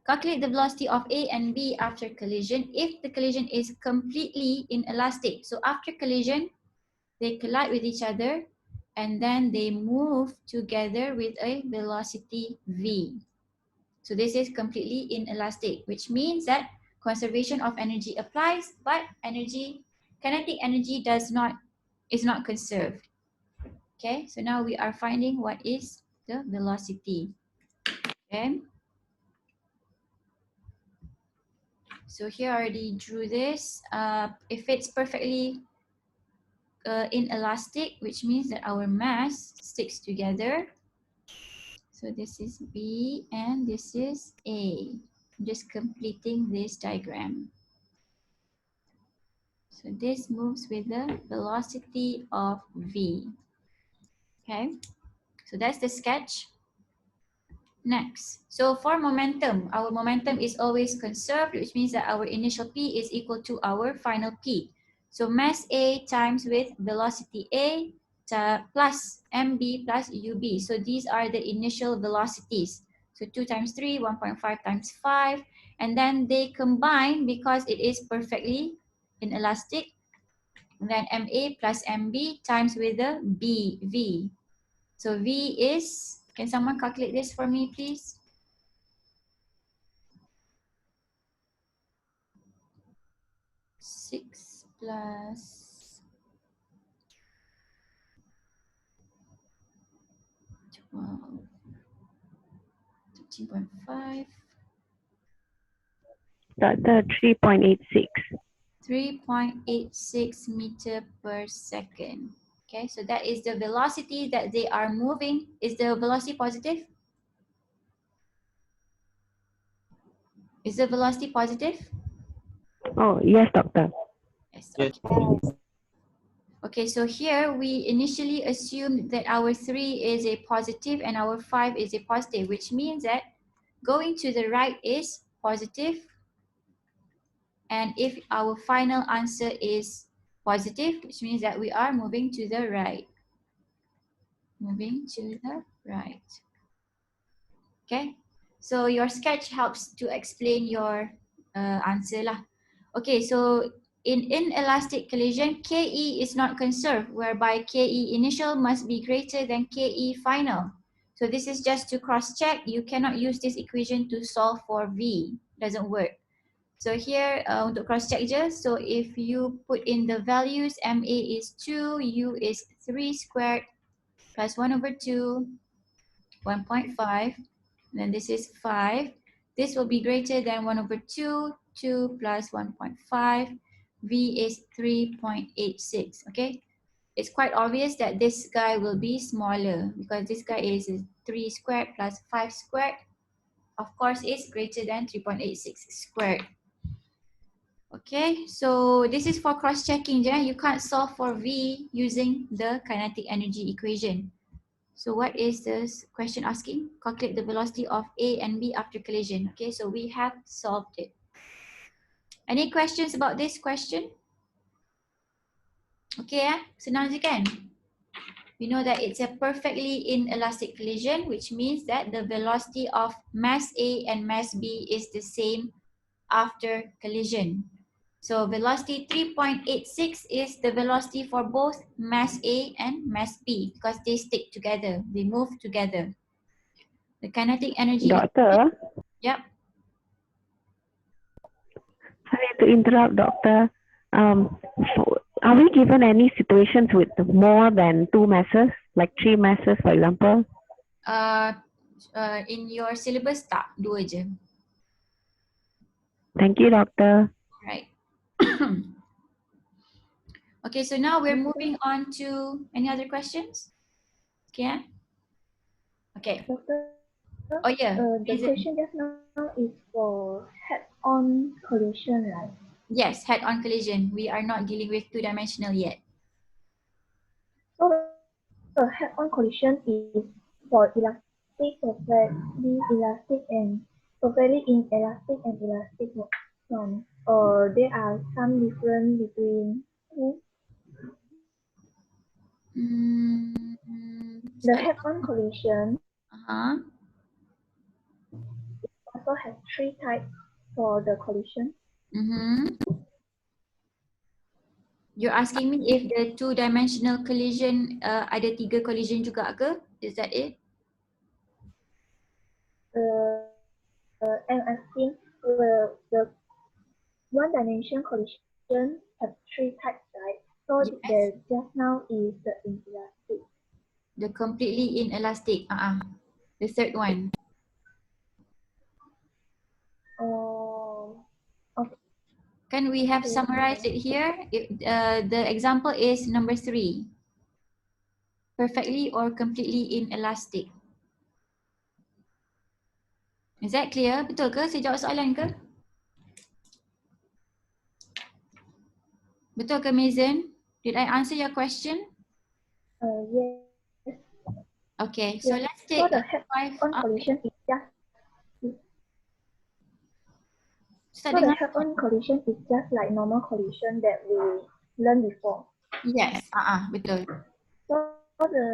Calculate the velocity of A and B after collision if the collision is completely inelastic. So after collision, they collide with each other and then they move together with a velocity V. So this is completely inelastic, which means that conservation of energy applies, but kinetic energy is not conserved. Okay, so now we are finding what is the velocity. Okay. So here I already drew this. If it's perfectly inelastic, which means that our mass sticks together. So this is B and this is A. I'm just completing this diagram. So this moves with the velocity of V. Okay, so that's the sketch. Next, so for momentum, our momentum is always conserved, which means that our initial P is equal to our final P. So mass A times with velocity A plus mb plus ub. So these are the initial velocities. So 2 times 3, 1.5 times 5. And then they combine because it is perfectly inelastic. And then ma plus mb times with the bv. So v is, can someone calculate this for me, please? 6 plus 12, 13.5, Doctor, 3.86. 3.86 meter per second. Okay, so that is the velocity that they are moving. Is the velocity positive? Is the velocity positive? Oh, yes, doctor. Yes, Yes. okay. Okay, so here we initially assumed that our 3 is a positive and our 5 is a positive, which means that going to the right is positive. And if our final answer is positive, which means that we are moving to the right. Moving to the right. Okay, so your sketch helps to explain your answer lah. Okay, so in inelastic collision, KE is not conserved, whereby KE initial must be greater than KE final. So this is just to cross-check. You cannot use this equation to solve for V. Doesn't work. So here untuk cross-check je. So if you put in the values, MA is 2, U is 3 squared plus 1 over 2, 1.5. Then this is 5. This will be greater than 1 over 2, 2 plus 1.5. V is 3.86, okay? It's quite obvious that this guy will be smaller because this guy is 3 squared plus 5 squared. Of course, it's greater than 3.86 squared. Okay, so this is for cross-checking. You can't solve for V using the kinetic energy equation. So what is this question asking? Calculate the velocity of A and B after collision. Okay, so we have solved it. Any questions about this question? Okay, senang je kan? We know that it's a perfectly inelastic collision, which means that the velocity of mass A and mass B is the same after collision. So velocity 3.86 is the velocity for both mass A and mass B because they stick together, they move together. The kinetic energy. Doctor, Yep. sorry to interrupt, doctor. Are we given any situations with more than 2 masses, like 3 masses, for example? In your syllabus tak, 2 je. Thank you, doctor. Right. Okay, so now we're moving on to any other questions? Okay. Okay. Doctor, Oh yeah. the question just now is for head-on collision, right? Yes, head-on collision. We are not dealing with two-dimensional yet. So the head-on collision is for elastic, perfectly elastic, and perfectly inelastic and elastic one. Or there are some difference between two. The head-on collision also has 3 types for the collision. You're asking me if the two-dimensional collision ada 3 collision juga ke? Is that it? I'm asking the one-dimension collision have 3 types, right? So Yes. the just now is the inelastic. The completely inelastic. The third one. Okay. Can we have summarized it here? The example is number 3. Perfectly or completely inelastic. Is that clear? Betul ke? Saya jawab soalan ke? Betul ke, Mazen? Did I answer your question? Yes. Okay, so Yes. let's So take the 5 head-on up. collision is just Start so the dengan head-on collision is just like normal collision that we learned before. yes, betul. So the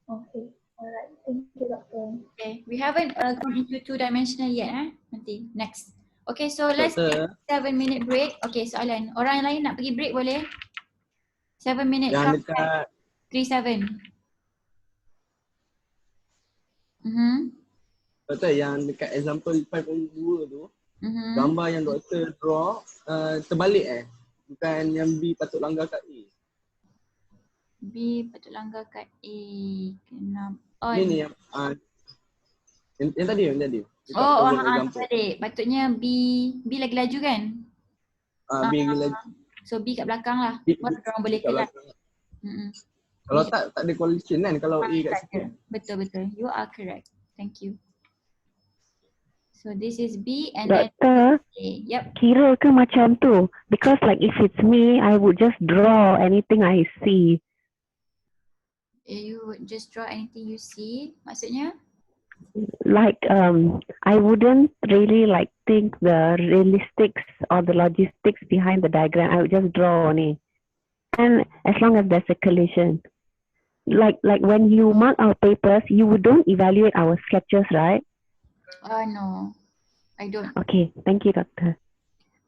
okay, alright. Thank you, Doctor. Okay, we haven't gone into two-dimensional yet, nanti next. Okay, so let's take Doktor, 7-minute break. Okay, soalan. Orang lain nak pergi break boleh? 7 minute yang come dekat back. 3-7. Doktor, yang dekat example 5.2 tu, gambar yang doktor draw terbalik bukan yang B patut langgar kat A. B patut langgar kat A. Kenapa? Oh, Ni yang tadi yang tadi. Dekat oh, problem example. terbalik. Patutnya B lagi laju kan? B gila. So B kat belakang lah. B- Baru orang boleh kat kelas. belakang. Mm-mm. Kalau tak ada collision kan kalau A kat situ. Betul. You are correct. Thank you. So this is B and then Doktor, A. Yep. kira ke macam tu? Because like if it's me, I would just draw anything I see. You would just draw anything you see. Maksudnya? Like I wouldn't really like think the realistics or the logistics behind the diagram. I would just draw only. And as long as there's a collision. Like when you mark our papers, you don't evaluate our sketches, right? No. I don't. Okay, thank you, Doctor.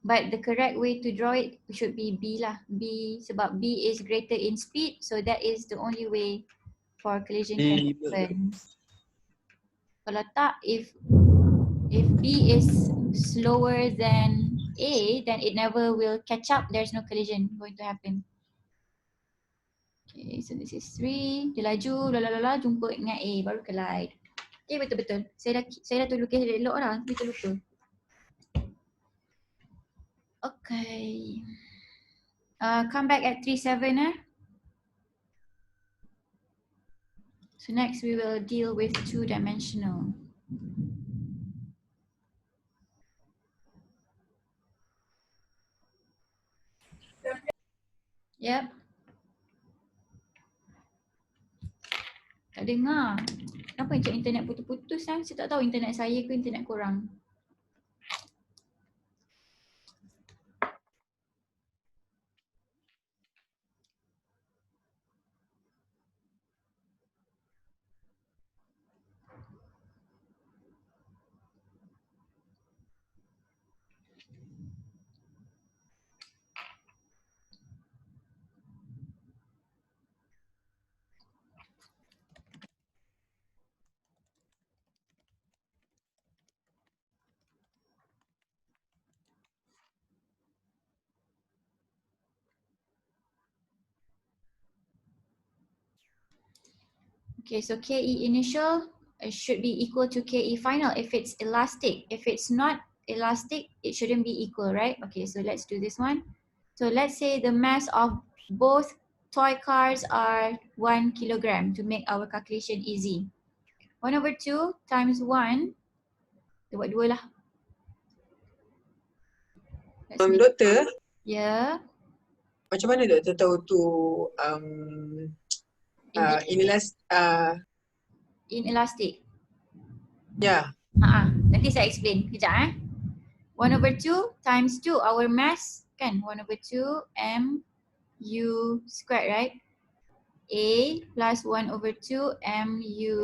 But the correct way to draw it should be B lah. B sebab B is greater in speed, so that is the only way for collision can happen. Kalau tak, if B is slower than A, then it never will catch up. There's no collision going to happen. Okay, so this is 3. Dia laju, jumpa dengan A, baru collide. Okay, betul-betul. Saya dah tu lukis elok lah, tapi terlupa. Okay. Come back at 3-7 So next we will deal with two-dimensional. Yep. Tak dengar. Kenapa cak internet putus-putus lah? Saya tak tahu internet saya ke internet korang. Okay, so KE initial should be equal to KE final if it's elastic. If it's not elastic, it shouldn't be equal, right? Okay, so let's do this one. So let's say the mass of both toy cars are 1 kilogram to make our calculation easy. 1/2 times 1, dia buat 2 lah. Doktor, Ya. macam mana doktor tahu tu Inelastic. ya. Nanti saya explain. Kejap 1/2 times 2, our mass kan 1/2 mu squared, right? A plus 1/2 mu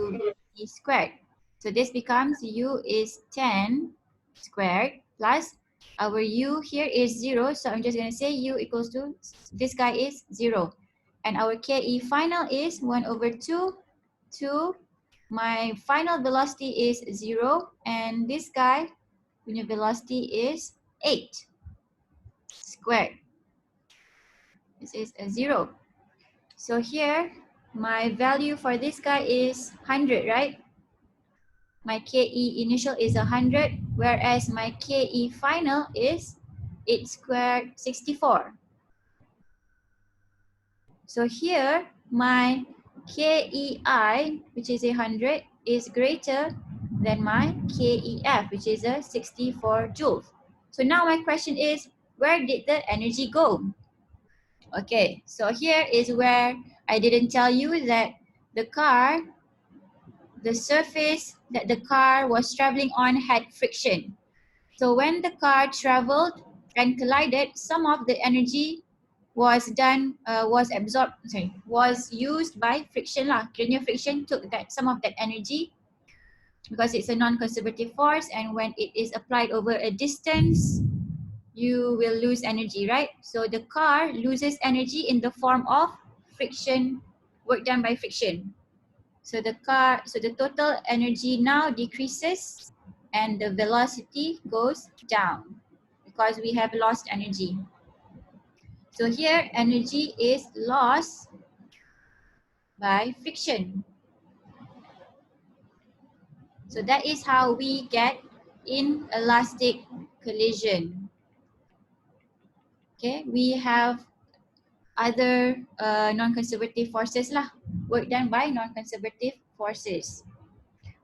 b squared. So this becomes u is 10 squared plus our u here is 0. So I'm just going to say u equals to, this guy is 0. And our KE final is 1/2 to my final velocity is 0 and this guy punya velocity is 8 squared. This is a 0. So here my value for this guy is 100, right? My KE initial is 100, whereas my KE final is 8 squared 64. So here my KEI, which is 100, is greater than my KEF, which is a 64 joules. So now my question is, where did the energy go? Okay, so here is where I didn't tell you that the car the surface that the car was traveling on had friction. So when the car traveled and collided, some of the energy was used by friction lah. Kiranya friction took some of that energy because it's a non-conservative force, and when it is applied over a distance, you will lose energy, right? So the car loses energy in the form of friction, work done by friction. So the total energy now decreases and the velocity goes down because we have lost energy. So here energy is lost by friction. So that is how we get inelastic collision. Okay, we have other non-conservative forces lah, work done by non-conservative forces.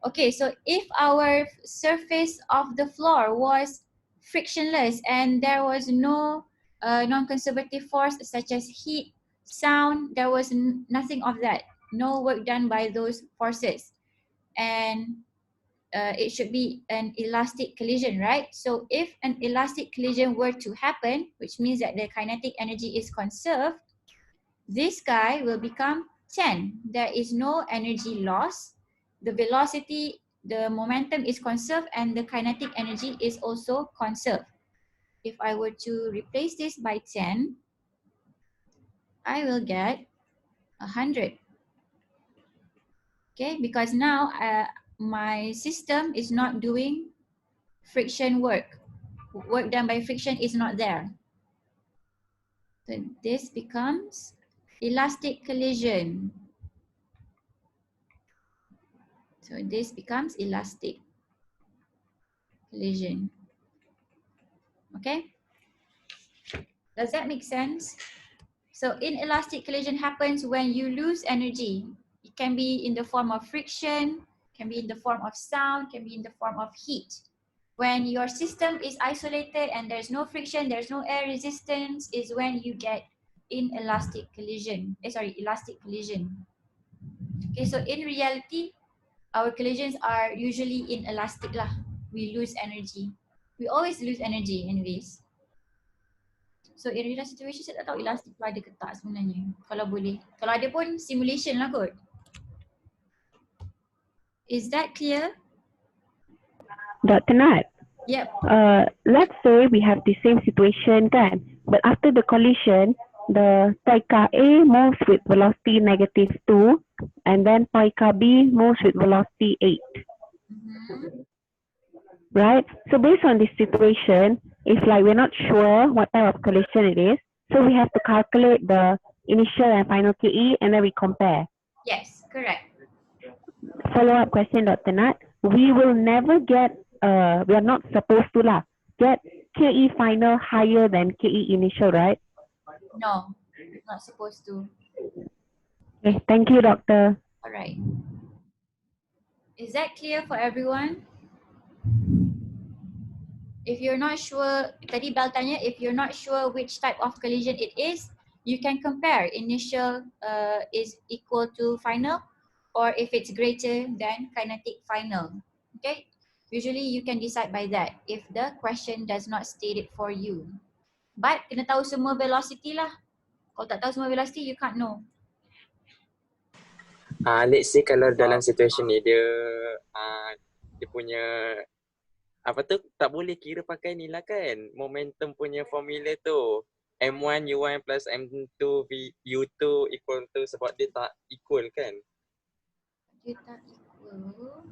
Okay, so if our surface of the floor was frictionless and there was no non-conservative force such as heat, sound, there was nothing of that, no work done by those forces, and it should be an elastic collision, right? So if an elastic collision were to happen, which means that the kinetic energy is conserved, this guy will become 10. There is no energy loss. The velocity, the momentum is conserved, and the kinetic energy is also conserved. If I were to replace this by 10, I will get 100. Okay, because now my system is not doing friction work. Work done by friction is not there. So this becomes elastic collision. So this becomes elastic collision. Okay? Does that make sense? So inelastic collision happens when you lose energy. It can be in the form of friction, can be in the form of sound, can be in the form of heat. When your system is isolated and there's no friction, there's no air resistance, is when you get elastic collision. Okay, so in reality, our collisions are usually inelastic lah. We lose energy. We always lose energy anyways. So in real situation, saya tak tahu elastic tu ada ke tak sebenarnya. Kalau boleh. Kalau ada pun simulation lah kot. Is that clear? Dr. Nat, Yep. let's say we have the same situation kan, but after the collision, the toy car A moves with velocity -2 and then toy car B moves with velocity 8. Right? So based on this situation, if like we're not sure what type of collision it is, so we have to calculate the initial and final KE and then we compare. Yes, correct. Follow-up question, Dr. Nat. We will never get, we are not supposed to get KE final higher than KE initial, right? No, not supposed to. Okay, thank you, Doctor. All right. Is that clear for everyone? If you're not sure, tadi Bel tanya, if you're not sure which type of collision it is, you can compare initial is equal to final, or if it's greater than kinetic final. Okay, usually you can decide by that if the question does not state it for you. But kena tahu semua velocity lah. Kalau tak tahu semua velocity, you can't know. Let's say kalau dalam situation ni dia punya apa tu tak boleh kira pakai ni lah kan, momentum punya formula tu. M1 U1 plus M2 U2 equal to, sebab dia tak equal kan. Dia tak equal.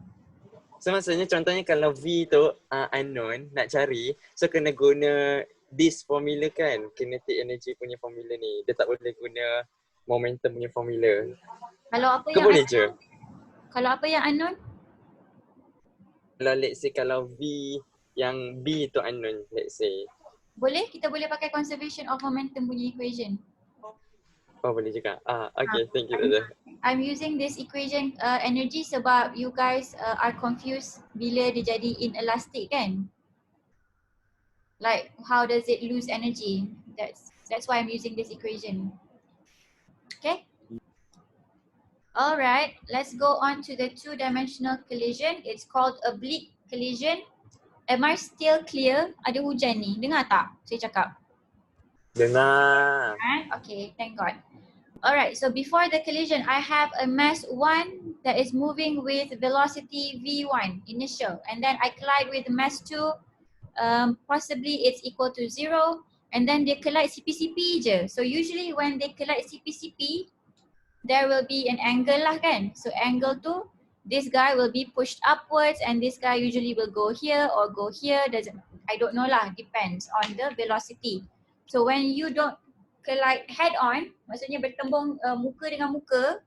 So maksudnya contohnya kalau V tu unknown nak cari, so kena guna this formula kan, kinetic energy punya formula ni. Dia tak boleh guna momentum punya formula. Kalau apa Ke yang boleh unknown? je? Kalau apa yang unknown? Kalau let's say kalau V yang B tu unknown, let's say. Boleh, kita boleh pakai conservation of momentum punya equation. Oh boleh juga. Okay, thank you Dada. I'm using this equation energy sebab you guys are confused bila dia jadi inelastic kan? Like how does it lose energy? That's why I'm using this equation. Okay? Alright, let's go on to the two-dimensional collision. It's called oblique collision. Am I still clear? Ada hujan ni. Dengar tak saya cakap? Dengar. Okay, thank God. Alright, so before the collision, I have a mass 1 that is moving with velocity v1 initial, and then I collide with mass 2, possibly it's equal to 0, and then they collide CP-CP je. So usually when they collide CP-CP, there will be an angle lah kan. So angle tu, this guy will be pushed upwards and this guy usually will go here or go here. I don't know lah, depends on the velocity. So when you don't collide head on, maksudnya bertembung muka dengan muka,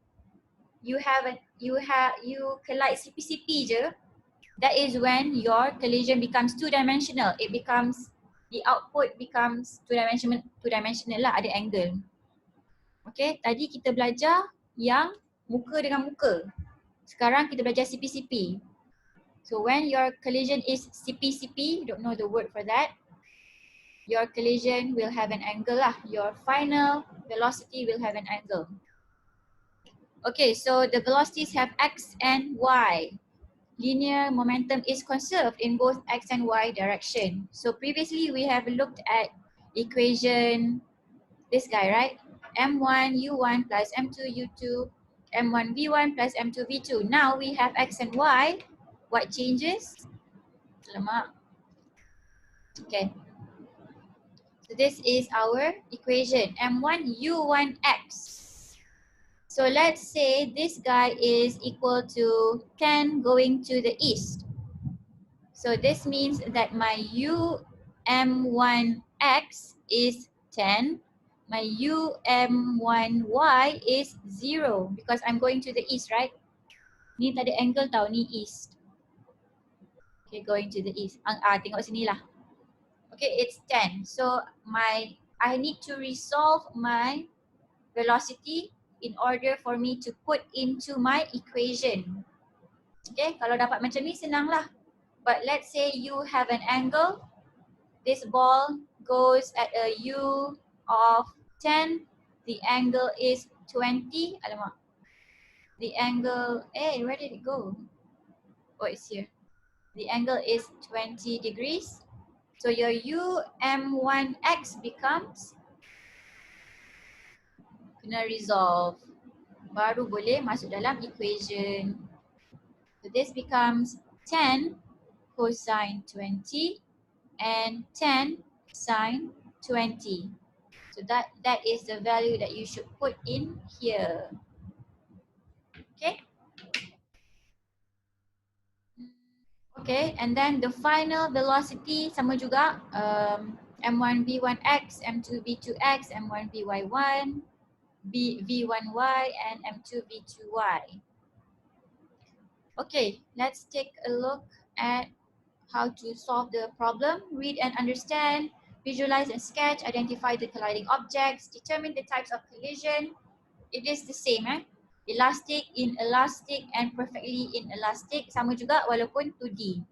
you collide CP-CP je. That is when your collision becomes two-dimensional. The output becomes two-dimensional lah, ada angle. Okay, tadi kita belajar yang muka dengan muka. Sekarang kita belajar CP-CP. So when your collision is CP-CP, don't know the word for that, your collision will have an angle lah. Your final velocity will have an angle. Okay, so the velocities have x and y. Linear momentum is conserved in both x and y direction. So previously we have looked at equation, this guy, right? M1 U1 plus M2 U2, M1 V1 plus M2 V2. Now we have x and y. What changes? Lemak. Okay. So this is our equation, M1 U1 x. So let's say this guy is equal to 10 going to the east. So this means that my UM1x is 10. My UM1y is 0 because I'm going to the east, right? Ni tak ada angle tau, ni east. Okay, going to the east. Tengok sini lah. Okay, it's 10. So I need to resolve my velocity in order for me to put into my equation. Okay, kalau dapat macam ni senang lah. But let's say you have an angle. This ball goes at a U of 10. The angle is 20. Alamak. The angle, where did it go? Oh, it's here. The angle is 20 degrees. So your UM1x becomes, kena resolve. Baru boleh masuk dalam equation. So this becomes 10 cosine 20 and 10 sine 20. So that is the value that you should put in here. Okay? Okay, and then the final velocity sama juga, M1 V1x, M2 V2x, M1 VY1, V1y, and M2 V2y. Okay, let's take a look at how to solve the problem. Read and understand, visualize and sketch, identify the colliding objects, determine the types of collision. It is the same, elastic, inelastic, and perfectly inelastic. Sama juga walaupun 2D.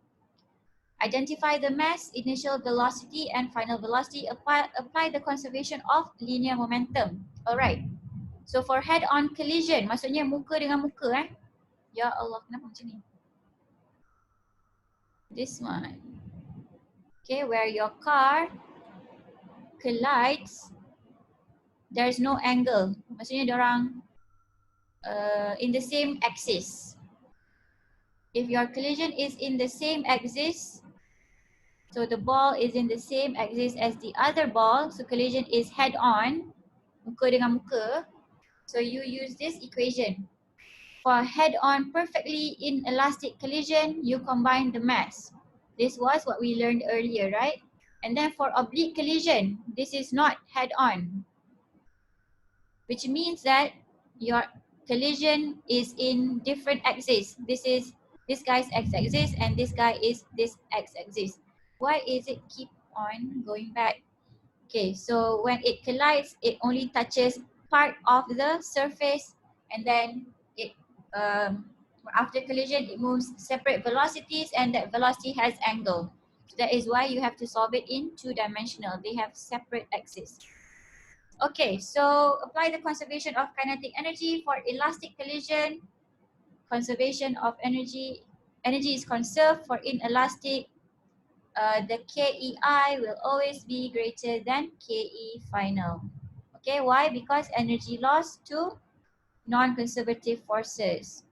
Identify the mass, initial velocity, and final velocity. Apply the conservation of linear momentum. Alright. So for head-on collision, maksudnya muka dengan muka, Ya Allah, kenapa macam ni? This one. Okay, where your car collides, there's no angle. Maksudnya diorang in the same axis. If your collision is in the same axis, so the ball is in the same axis as the other ball, so collision is head-on, muka dengan muka. So you use this equation. For head-on perfectly inelastic collision, you combine the mass. This was what we learned earlier, right? And then for oblique collision, this is not head-on, which means that your collision is in different axes. This is this guy's x-axis and this guy is this x-axis. Why is it keep on going back? Okay, so when it collides, it only touches part of the surface, and then it after collision, it moves separate velocities, and that velocity has angle. So that is why you have to solve it in two-dimensional. They have separate axes. Okay, so apply the conservation of kinetic energy for elastic collision. Conservation of energy is conserved. For inelastic, the KEI will always be greater than KE final. Okay, why? Because energy loss to non-conservative forces,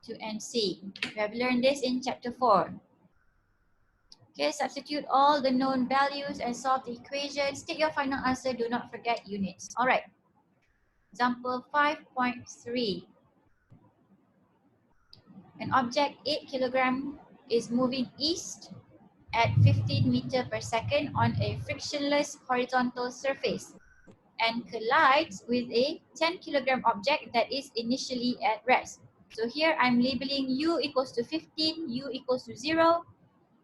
to NC. We have learned this in chapter 4. Okay, substitute all the known values and solve the equation. State your final answer. Do not forget units. All right. Example 5.3. An object 8 kilogram is moving east at 15 meter per second on a frictionless horizontal surface and collides with a 10 kilogram object that is initially at rest. So here I'm labeling u equals to 15, u equals to 0.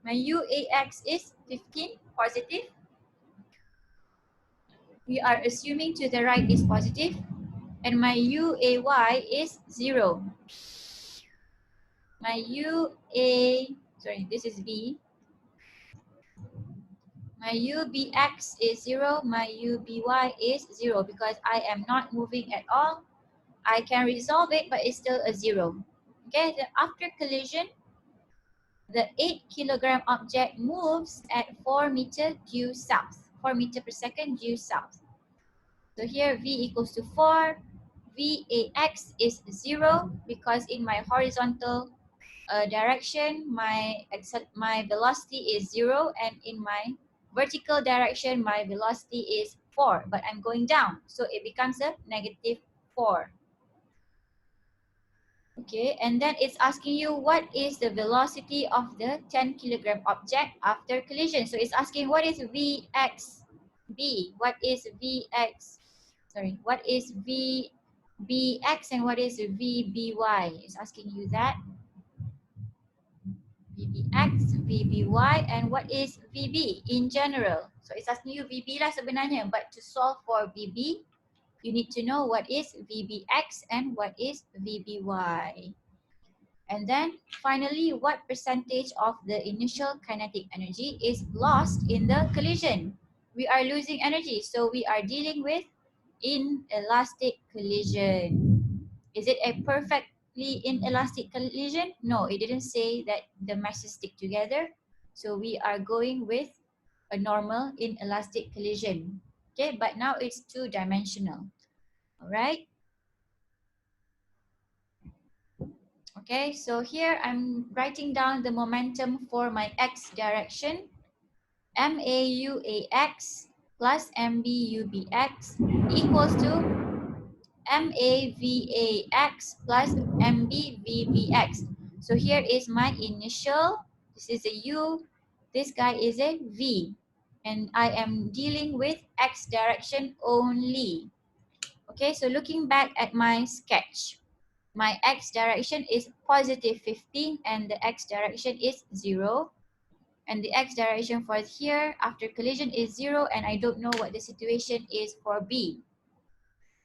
My UAX is 15, positive. We are assuming to the right is positive. And my UAY is 0. My this is V. My UBX is 0. My UBY is 0 because I am not moving at all. I can resolve it, but it's still a 0. Okay, then after collision, the 8 kilogram object moves at 4 meter due south, 4 meter per second due south. So here V equals to 4. VAX is 0 because in my horizontal direction, my velocity is 0, and in my vertical direction, my velocity is 4, but I'm going down. So it becomes a negative 4. Okay, and then it's asking you what is the velocity of the 10 kilogram object after collision. So it's asking what is VXB? What is VX? Sorry, what is VBX and what is VBY? It's asking you that. VBX, VBY, and what is VB in general? So it's asking you VB lah sebenarnya, but to solve for VB, you need to know what is VBX and what is VBY. And then finally, what percentage of the initial kinetic energy is lost in the collision? We are losing energy, so we are dealing with inelastic collision. Is it a perfectly inelastic collision? No, it didn't say that the masses stick together. So we are going with a normal inelastic collision. Okay, but now it's two-dimensional. All right. Okay, so here I'm writing down the momentum for my x direction. MAUAX plus MBUBX equals to MAVAX plus MBVBX. So here is my initial. This is a U. This guy is a V. And I am dealing with x direction only. Okay, so looking back at my sketch. My x direction is positive 15 and the x direction is 0. And the x direction for here after collision is 0, and I don't know what the situation is for B.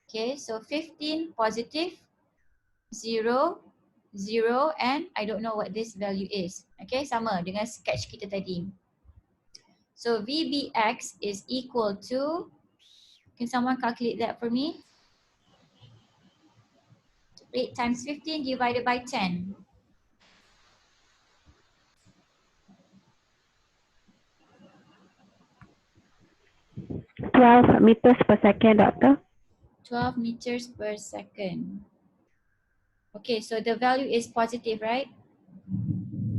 Okay, so 15 positive, 0, 0, and I don't know what this value is. Okay, sama dengan sketch kita tadi. So VBX is equal to, can someone calculate that for me? 8 times 15 divided by 10. 12 meters per second, Doctor. 12 meters per second. Okay, so the value is positive, right?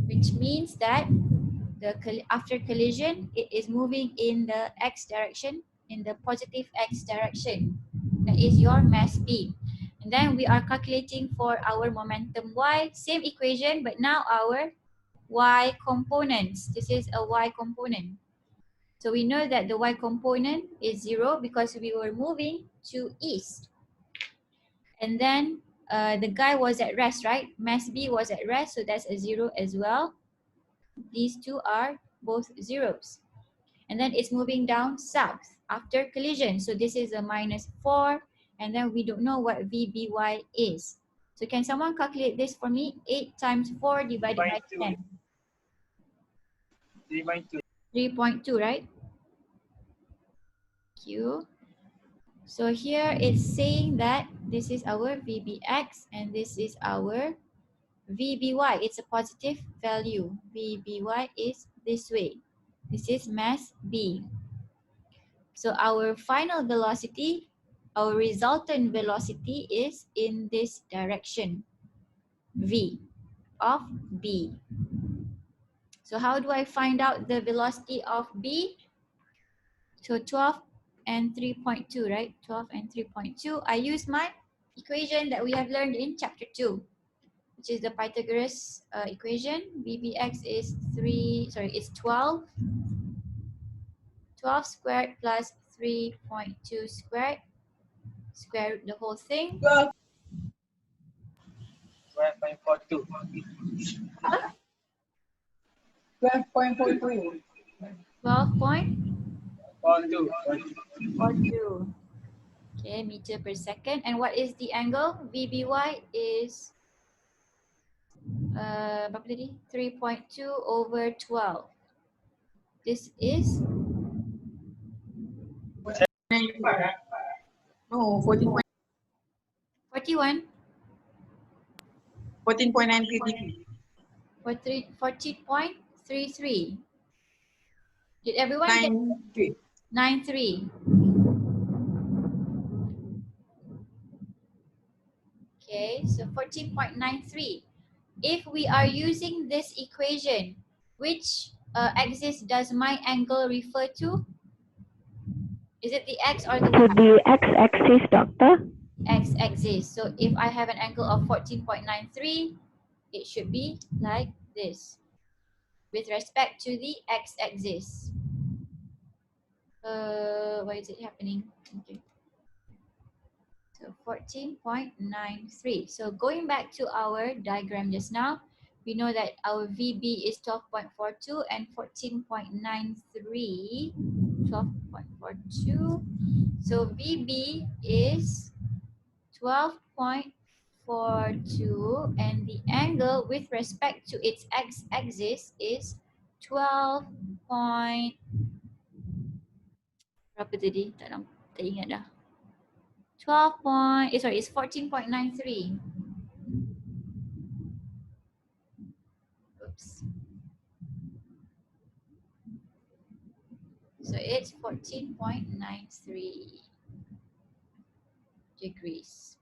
Which means that after collision, it is moving in the x direction, in the positive x direction. That is your mass B. And then we are calculating for our momentum y, same equation, but now our y components. This is a y component. So we know that the y component is 0 because we were moving to east. And then the guy was at rest, right? Mass B was at rest, so that's a 0 as well. These two are both zeros. And then it's moving down south after collision. So this is a -4, and then we don't know what VBY is. So can someone calculate this for me? 8 times 4 divided by 10. 3.2, right? Thank you. So here it's saying that this is our VBX and this is our VBY. It's a positive value. VBY is this way. This is mass B. So our final velocity, our resultant velocity is in this direction, V of B. So how do I find out the velocity of B? So 12 and 3.2, right? 12 and 3.2. I use my equation that we have learned in chapter 2, which is the Pythagoras equation. VBX is 12 squared plus 3.2 squared. Square root the whole thing. 12.42. 12.42. 12.42. Okay, meter per second. And what is the angle? VBY is berapa tadi? 3.2 over 12. This is No, 14.93 41. 14.33. Did everyone get 93? Okay, so 14.93. If we are using this equation, which axis does my angle refer to? Is it the x or the To y? the x-axis, doctor. X-axis. So if I have an angle of 14.93, it should be like this with respect to the x-axis. Why is it happening? Okay. So 14.93. So going back to our diagram just now, we know that our VB is 12.42 and 14.93. 12.42. So VB is 12.42 and the angle with respect to its x-axis is 12. Berapa tadi? Tak ingat dah. 12 it's 14.93. Oops. So it's 14.93 degrees.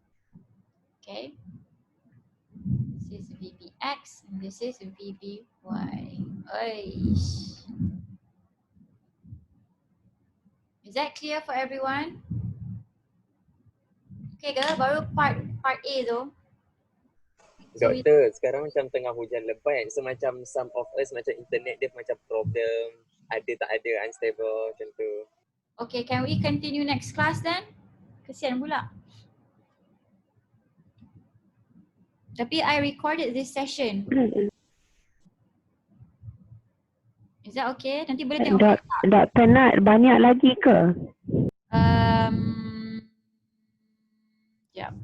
Okay. This is VBX and this is VBY. Oish. Is that clear for everyone? Okay ke? Baru part A tu. So Doktor, sekarang macam tengah hujan lebat. So macam some of us macam internet dia macam problem. Ada tak ada unstable macam tu. okay, can we continue next class then? Kesian pula. Tapi I recorded this session. Is that okay? Nanti boleh tengok balik tak? Doktor nak banyak lagi ke? Sekejap.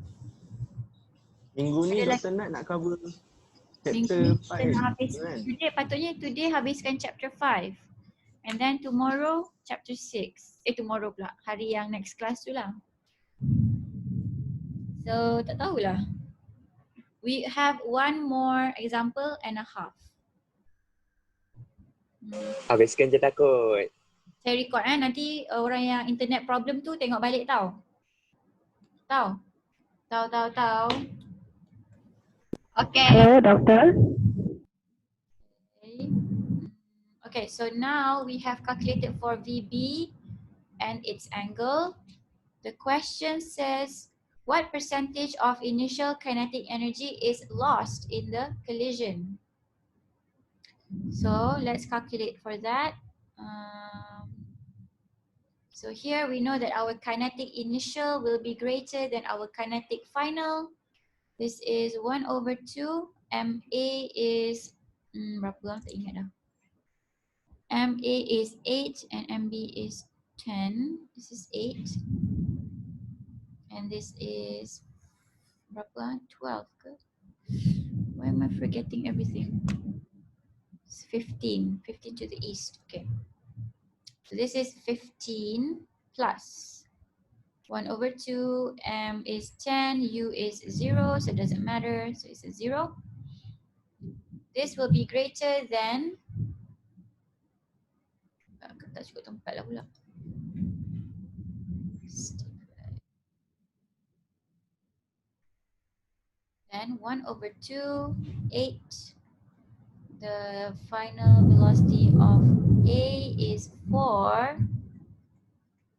Minggu ni Ada Dr. Nat nak cover Minggu chapter ni 5 kita nak habis. kan? Today habiskan chapter 5. And then tomorrow chapter 6. Tomorrow pula. Hari yang next class tu lah. So tak tahulah. We have one more example and a half. Habiskan je takut. Saya record nanti orang yang internet problem tu tengok balik tau. Tahu. Okay. Hello, doctor. Okay, so now we have calculated for VB and its angle. The question says, what percentage of initial kinetic energy is lost in the collision? So let's calculate for that. So here we know that our kinetic initial will be greater than our kinetic final. This is 1 over 2. MA is, berapa? Tak ingat dah. MA is 8 and MB is 10. This is 8. And this is berapa? 12 ke? Why am I forgetting everything? It's 15. 15 to the east. Okay. So this is 15. plus 1 over 2, m is 10, u is 0, so it doesn't matter, so it's a 0. This will be greater than, tak cukup tempat lah pula. Then 1 over 2, 8. The final velocity of A is 4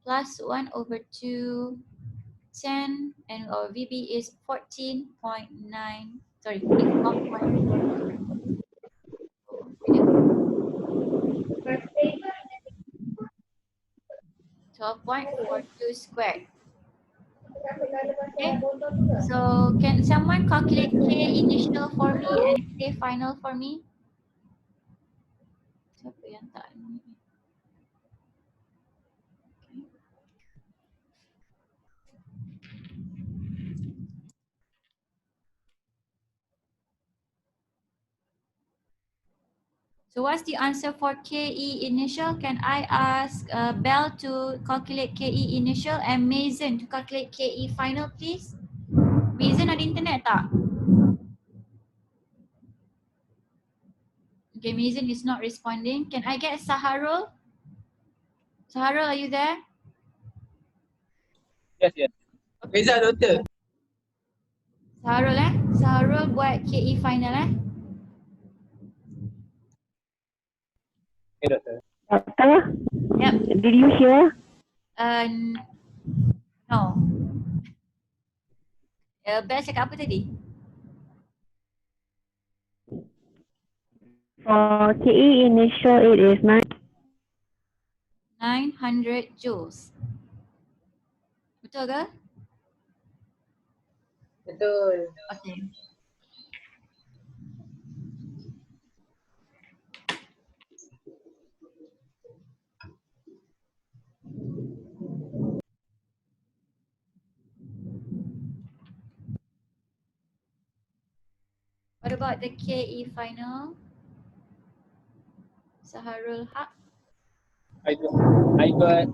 plus 1 over 2, 10, and our VB is 14.9, sorry, 12.42 squared. Okay, so can someone calculate K initial for me and K final for me? Siapa yang tak ni? So what's the answer for KE initial? Can I ask Bell to calculate KE initial and Mason to calculate KE final, please? Mason ada internet tak? Okay, Mason is not responding. Can I get Saharul? Saharul, are you there? Yes, yes. Okay. Reza, doktor. Saharul Saharul buat KE final Okay, doktor. Doctor, Yep. did you hear? No. Bell cakap apa tadi? For KE initial, it is 900 joules. Betul ke? Betul. Okay. What about the KE final? Saharul Haq? I got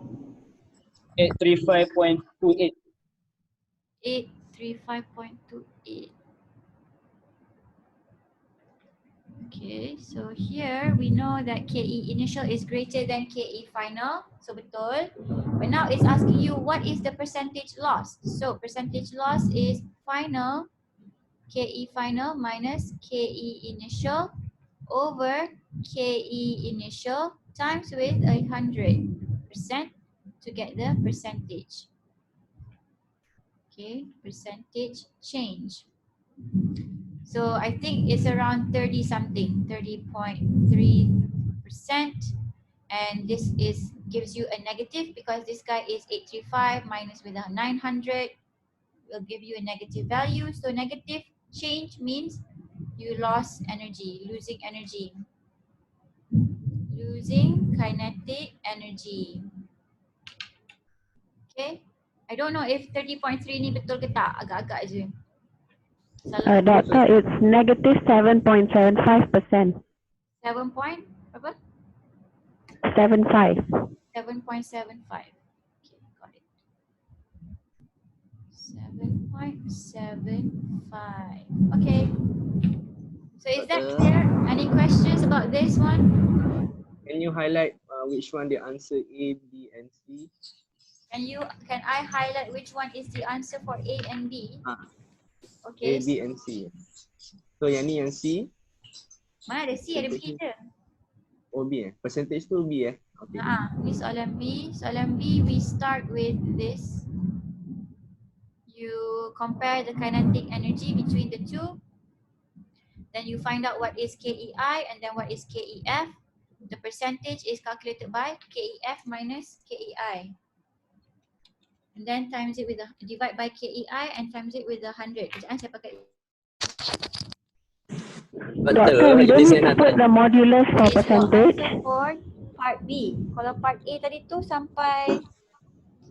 835.28. 835.28. Okay, so here we know that KE initial is greater than KE final. So betul. But now it's asking you what is the percentage loss. So percentage loss is final, KE final minus KE initial over KE initial times with 100% to get the percentage. Okay, percentage change. So I think it's around 30 something, 30.3%. And this is gives you a negative because this guy is 835 minus with a 900 will give you a negative value. So negative change means you lost energy, losing energy. Losing kinetic energy. Okay. I don't know if 30.3 ni betul ke tak, agak-agak je. Doctor, it's negative 7.75%. 7 point, apa? 75. 7.75. Okay, got it. 7.75. Okay. So is that clear? Any questions about this one? Can you highlight which one the answer A, B, and C? Can I highlight which one is the answer for A and B? Okay. A, B, and C. So yang ni yang C. Mana ada C, ada B je. Oh, B Percentage tu B Okay. Ni soalan B. Soalan B, we start with this. You compare the kinetic energy between the two. Then you find out what is KEI and then what is KEF. The percentage is calculated by KEF minus KEI. And then times it with divide by KEI and times it with 100. Kejap saya pakai. Doctor, we don't need to put the modulus for percentage. Answer for part B. Kalau part A tadi tu sampai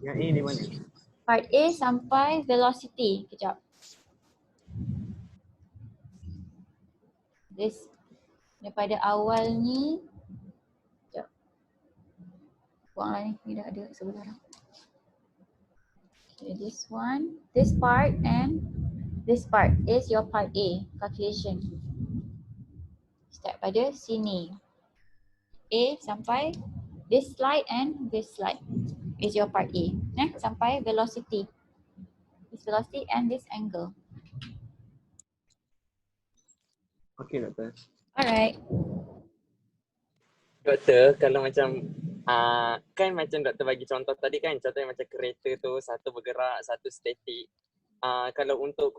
Yang A di mana? part A sampai velocity. Kejap. This daripada awal ni. Kejap. Buanglah ni dah ada sebelah dah. Okay, this one, this part and this part is your part A, calculation. Start pada sini. A sampai this slide and this slide is your part A. Sampai velocity. This velocity and this angle. Okay, Doktor. Alright. Doktor, kalau macam kan macam doktor bagi contoh tadi kan, contohnya macam kereta tu satu bergerak, satu static. Kalau untuk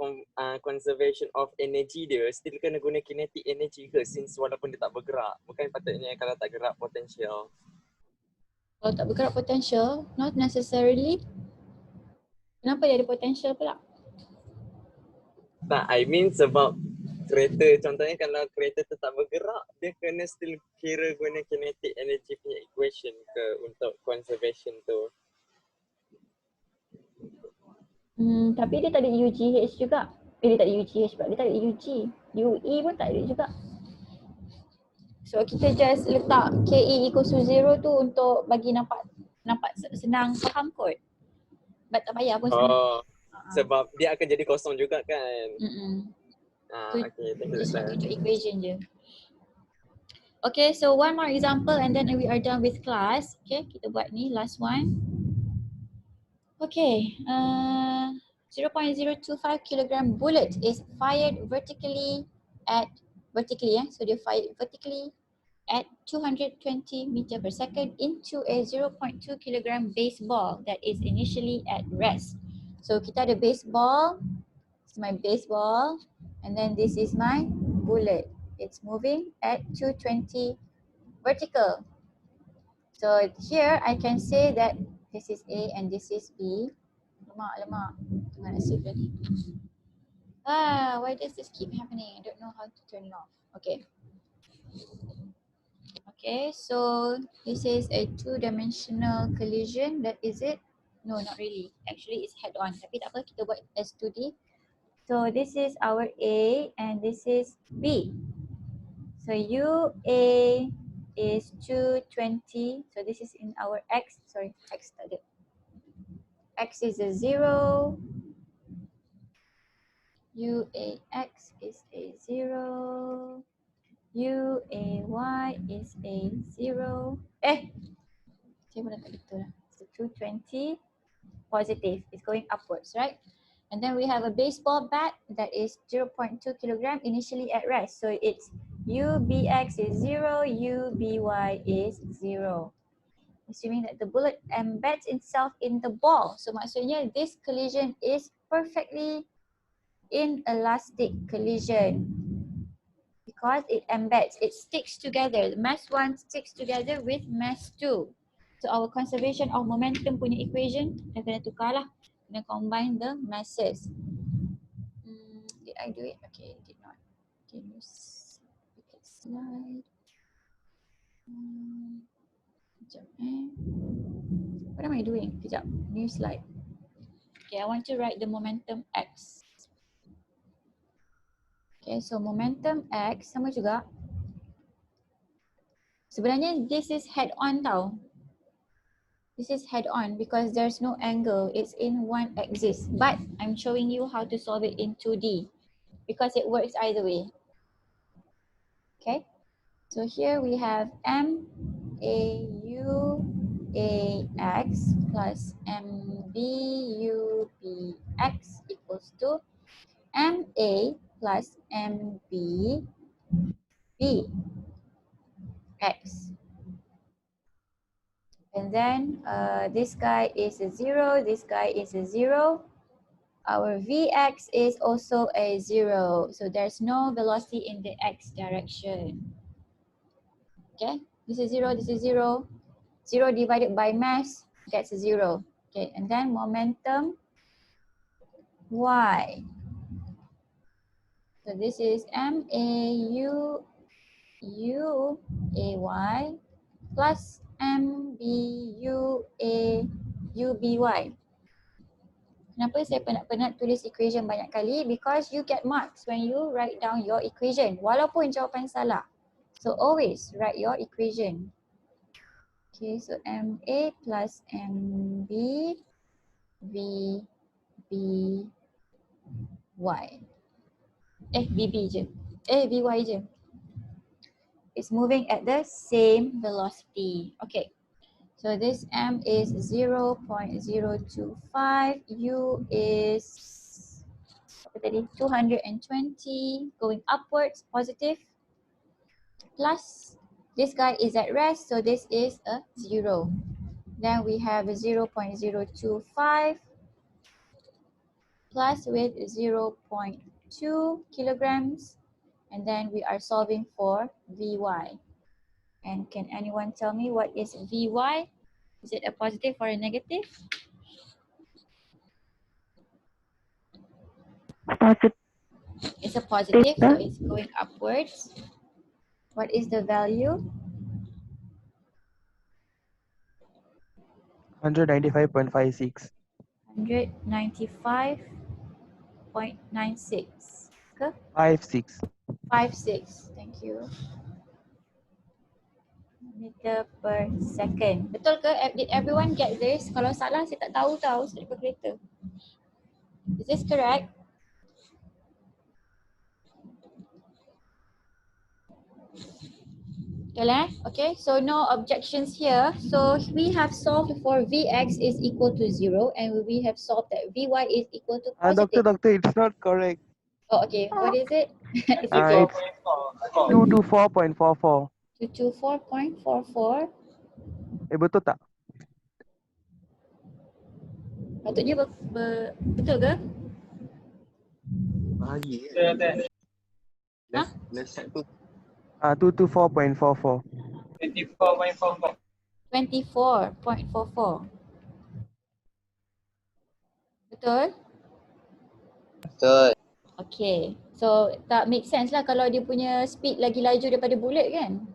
conservation of energy dia, still kena guna kinetic energy ke since walaupun dia tak bergerak? Bukan patutnya kalau tak gerak potential. Kalau tak bergerak potential, not necessarily. Kenapa dia ada potential pula? Tak, I mean sebab kereta, contohnya kalau kereta tu tak bergerak, dia kena still kira guna kinetic energy punya equation ke untuk conservation tu. Tapi dia tak ada UGH juga. Dia tak ada UGH pula, dia tak ada UG. UE pun tak ada juga. So kita just letak KE equals to 0 tu untuk bagi nampak senang faham kot. But tak payah pun sebenarnya. Sebab dia akan jadi kosong juga kan. Okay, thank you Just nak doktor. tunjuk equation je. Okay, so one more example and then we are done with class. Okay, kita buat ni last one. Okay, 0.025 kilogram bullet is fired vertically, so dia fired vertically at 220 meter per second into a 0.2 kilogram baseball that is initially at rest. So kita ada baseball, it's my baseball, and then this is my bullet. It's moving at 220 vertical. So here I can say that this is A and this is B. Lemak. Tengah nak save tadi. Why does this keep happening? I don't know how to turn it off. Okay. Okay, so this is a two-dimensional collision. That is it? No, not really. Actually, it's head-on. Tapi tak apa, kita buat as 2D. So this is our A and this is B. So UA is 220. So this is in our X. Sorry, X tak ada. X is a 0. UAX is a 0. UAY is a 0. Saya pun tak betul lah. So 220 positive. It's going upwards, right? And then we have a baseball bat that is 0.2 kilogram initially at rest. So it's UBX is 0, UBY is 0. Assuming that the bullet embeds itself in the ball. So maksudnya this collision is perfectly inelastic collision because it embeds, it sticks together. The mass 1 sticks together with mass 2. So our conservation of momentum punya equation, kita kena tukar lah. Kena combine the masses. Did I do it? Okay, did not. Okay, next slide. Sekejap What am I doing? Sekejap, new slide. Okay, I want to write the momentum X. Okay, so momentum X sama juga. Sebenarnya this is head on tau. This is head on because there's no angle. It's in one axis. But I'm showing you how to solve it in 2D because it works either way. Okay. So here we have MAUAX plus MBUBX equals to MA plus MBBX. And then this guy is a 0, this guy is a 0. Our Vx is also a 0. So there's no velocity in the x direction. Okay, this is 0, this is 0. 0 divided by mass gets a 0. Okay, and then momentum y. So this is MAUUAY plus MBUAUBY. Kenapa saya penat-penat tulis equation banyak kali? Because you get marks when you write down your equation. Walaupun jawapan salah. So always write your equation. Okay, so MA plus MB Vy. VB je. Vy je. It's moving at the same velocity. Okay. So this M is 0.025. U is 220 going upwards, positive. Plus, this guy is at rest, so this is a 0. Then we have 0.025 plus with 0.2 kilograms. And then we are solving for Vy. And can anyone tell me what is Vy? Is it a positive or a negative? Positive. It's a positive, so it's going upwards. What is the value? 195.56. 195.96. Okay? 56. 56. Thank you. Meter per second. Betul ke? Did everyone get this? Kalau salah, saya tak tahu saya lupa kereta. Is this correct? Okay, so no objections here. So we have solved for Vx is equal to 0 and we have solved that Vy is equal to positive. Doctor, it's not correct. Oh, okay. What is it? It's It's 224.44. 224.44. Betul tak? Patutnya betul ke? Bahagi Hah? Let's check tu. 224.44. 24.44. 24.44. Betul? Betul. Okay. So tak make sense lah kalau dia punya speed lagi laju daripada bullet kan?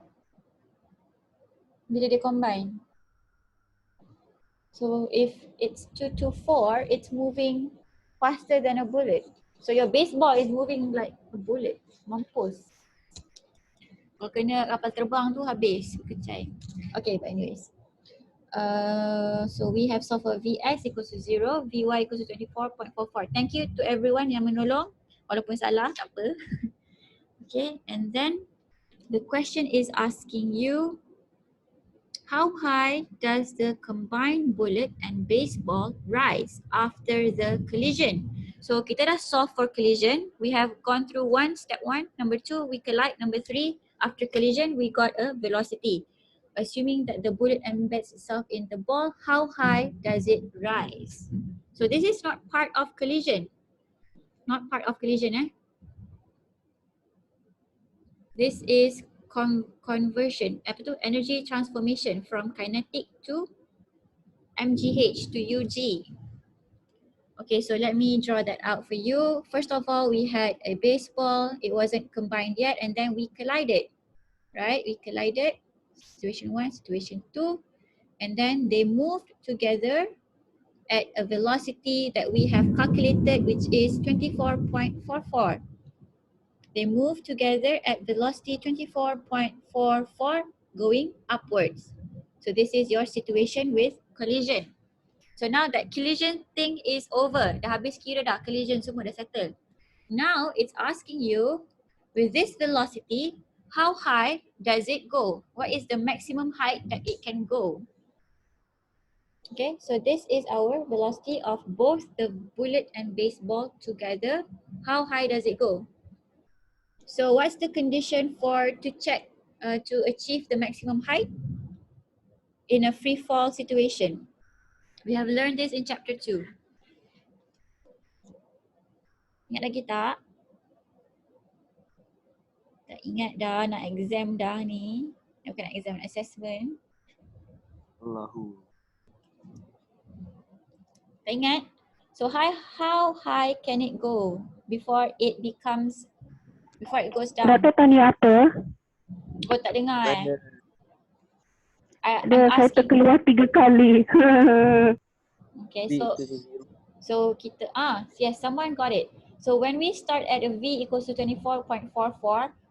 Bila dia combine. So if it's 224, it's moving faster than a bullet. So your baseball is moving like a bullet. Mampus. Kalau kena kapal terbang tu habis kecai. Okay, but anyways. So we have solved for Vx equals to 0, Vy equals to 24.44. Thank you to everyone yang menolong. Walaupun salah, tak apa. Okay, and then the question is asking you, how high does the combined bullet and baseball rise after the collision? So kita dah solve for collision. We have gone through step 1. Number 2, we collide. Number 3, after collision, we got a velocity. Assuming that the bullet embeds itself in the ball, how high does it rise? So this is not part of collision. Not part of collision, This is conversion, energy transformation from kinetic to MGH to UG. Okay, so let me draw that out for you. First of all, we had a baseball. It wasn't combined yet, and then we collided, right? We collided, situation 1, situation 2, and then they moved together at a velocity that we have calculated, which is 24.44. They move together at velocity 24.44 going upwards. So this is your situation with collision. So now that collision thing is over. Dah habis kira dah, collision semua dah settle. Now it's asking you, with this velocity, how high does it go? What is the maximum height that it can go? Okay, so this is our velocity of both the bullet and baseball together. How high does it go? So what's the condition for to check to achieve the maximum height in a free fall situation? We have learned this in chapter 2. Ingat lagi tak? Tak ingat dah, nak exam dah ni. Bukan nak exam, assessment. Allahu. Tak ingat? So how high can it go before it goes down? Doktor tanya apa? Oh, tak dengar I'm Saya asking. terkeluar 3 kali. Okay, so kita yes, someone got it. So when we start at a V equals to 24.44,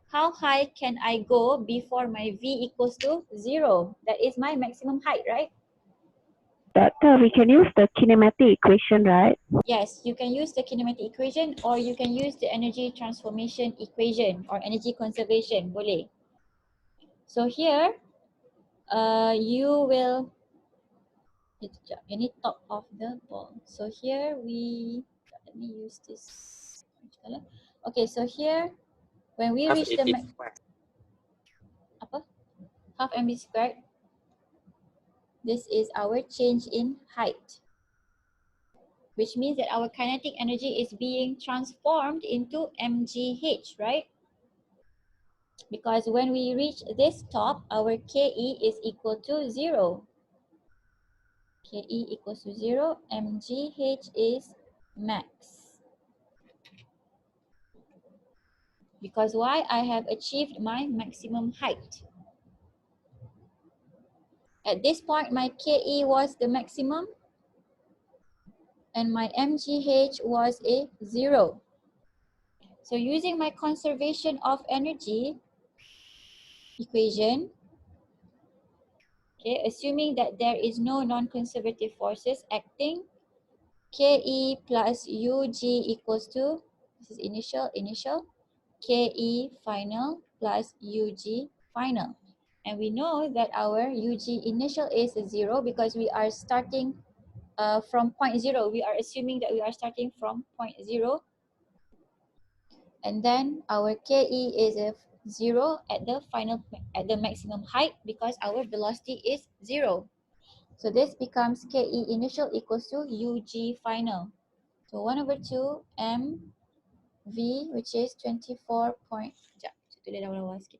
how high can I go before my V equals to 0? That is my maximum height, right? Doctor, we can use the kinematic equation, right? Yes, you can use the kinematic equation or you can use the energy transformation equation or energy conservation, boleh. So here, you will, ini top of the ball. So here let me use this color. Okay, so here, when we Half reach the, 80. apa? Half mv squared, this is our change in height, which means that our kinetic energy is being transformed into mgh, right? Because when we reach this top, our Ke is equal to 0. Ke equals to 0, mgh is max. Because why? I have achieved my maximum height. At this point, my Ke was the maximum and my mgh was a 0. So using my conservation of energy equation, okay, assuming that there is no non-conservative forces acting, Ke plus Ug equals to, this is initial, Ke final plus Ug final. And we know that our Ug initial is 0 because we are starting from point 0. We are assuming that we are starting from point 0. And then our Ke is a 0 at the maximum height because our velocity is 0. So this becomes Ke initial equals to Ug final. So 1 over 2 mv, which is 24 point, sekejap, saya tulis lawa-lawa sikit.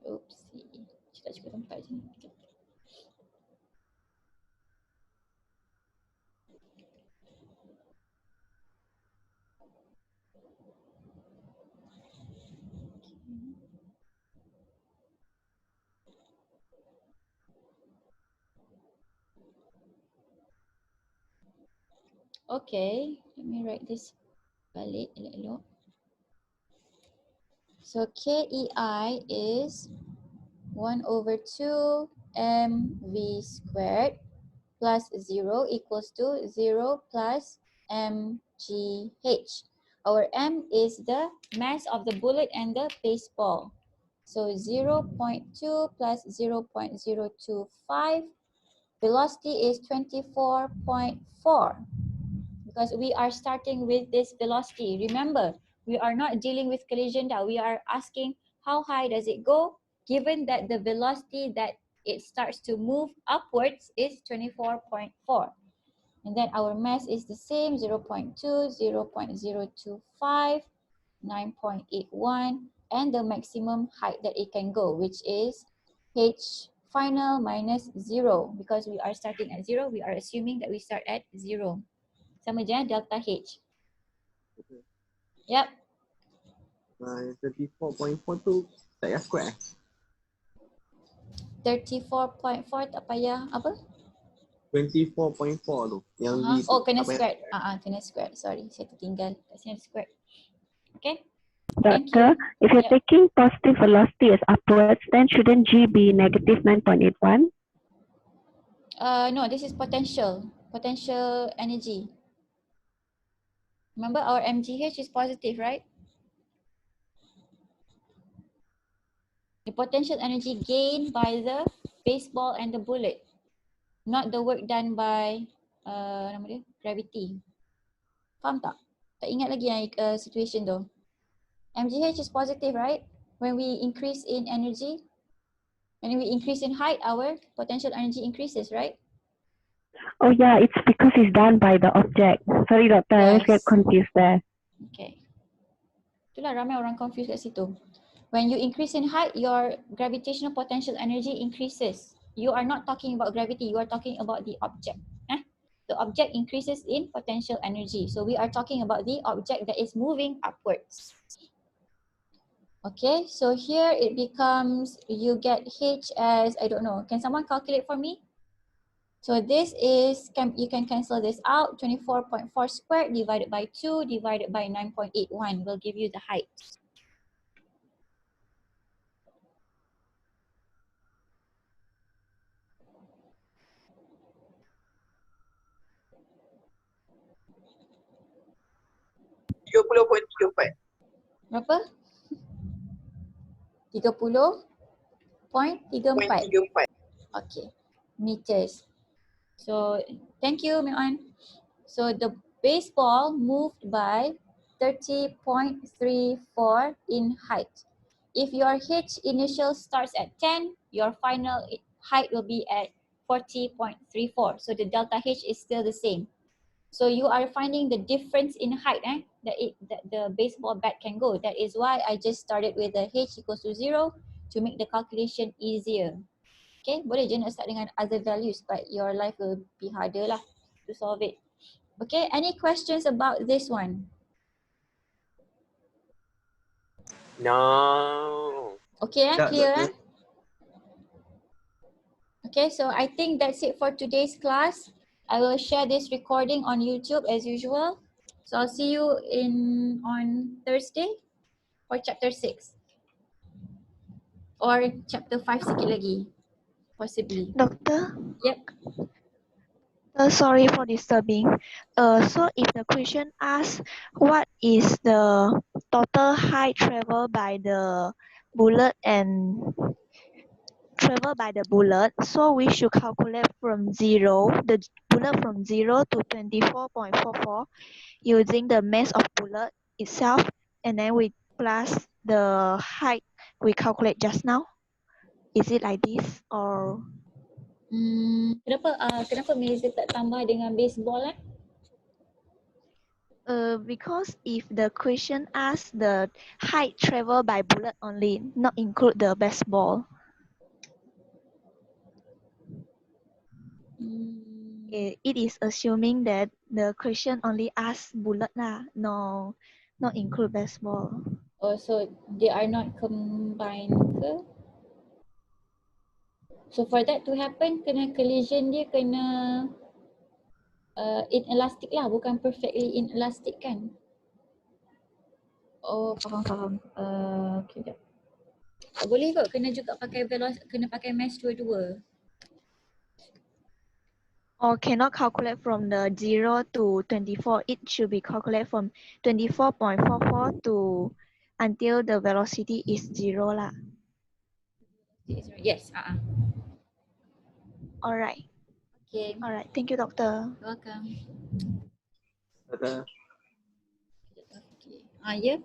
Oopsie, saya tak cukup tempat je ni. Okay, let me write this balik elok-elok. So KEI is 1 over 2 mv squared plus 0 equals to 0 plus mgh. Our m is the mass of the bullet and the baseball. So 0.2 plus 0.025. Velocity is 24.4 because we are starting with this velocity. Remember, we are not dealing with collision now. We are asking how high does it go given that the velocity that it starts to move upwards is 24.4. And then our mass is the same, 0.2, 0.025, 9.81, and the maximum height that it can go, which is h final minus 0. Because we are starting at 0, we are assuming that we start at 0. Sama je, delta H. Okay. Yep. 34.4 tu tak payah square. 34.4 tak payah apa? 24.4 tu. Yang V tu. Oh, kena tak payah square. Kena square. Sorry, saya tertinggal. Kat sini ada square. Okay. Doctor, if you're taking positive velocity as upwards, then shouldn't G be negative 9.81? No, this is potential energy. Remember our mgh is positive, right? The potential energy gained by the baseball and the bullet, not the work done by nama dia, gravity. Faham tak? Tak ingat lagi yang situation tu. mgh is positive, right? When we increase in energy, when we increase in height, our potential energy increases, right? Oh yeah, it's because it's done by the object. Sorry doctor, I just get confused there. Okay. Itulah ramai orang confused kat situ. When you increase in height, your gravitational potential energy increases. You are not talking about gravity, you are talking about the object. The object increases in potential energy. So we are talking about the object that is moving upwards. Okay, so here it becomes, you get H as, I don't know, can someone calculate for me? So this is, you can cancel this out, 24.4 squared divided by 2 divided by 9.81 will give you the height. 30.34. Berapa? 30.34. Okay. Meters. So thank you, Mian. So the baseball moved by 30.34 in height. If your H initial starts at 10, your final height will be at 40.34. So the delta H is still the same. So you are finding the difference in height that the baseball bat can go. That is why I just started with the H equals to 0 to make the calculation easier. Okay, boleh je nak start dengan other values, but your life will be harder lah to solve it. Okay, any questions about this one? No. Okay, Tak, clear doktor. Okay, so I think that's it for today's class. I will share this recording on YouTube as usual. So I'll see you on Thursday for chapter 6. Or chapter 5 sikit lagi, possibly. Doctor, Yep. sorry for disturbing. So if the question asks what is the total height traveled by the bullet so we should calculate from the bullet from 0 to 24.44 using the mass of bullet itself, and then we plus the height we calculate just now. Is it like this or? Kenapa Mazer tak tambah dengan baseball Because if the question asks the height traveled by bullet only, not include the baseball. It is assuming that the question only asks bullet lah, no, not include baseball. Oh, so they are not combined ke? So for that to happen, kena collision dia kena inelastic lah, bukan perfectly inelastic kan? Oh, faham. Okay, jap. Tak boleh kot, kena juga pakai kena pakai mass dua-dua. Or cannot calculate from the 0 to 24. It should be calculated from 24.44 to until the velocity is 0 lah. Yes. Alright. Okay. Alright. Thank you, doctor. Welcome. Doktor. Okay. Ya.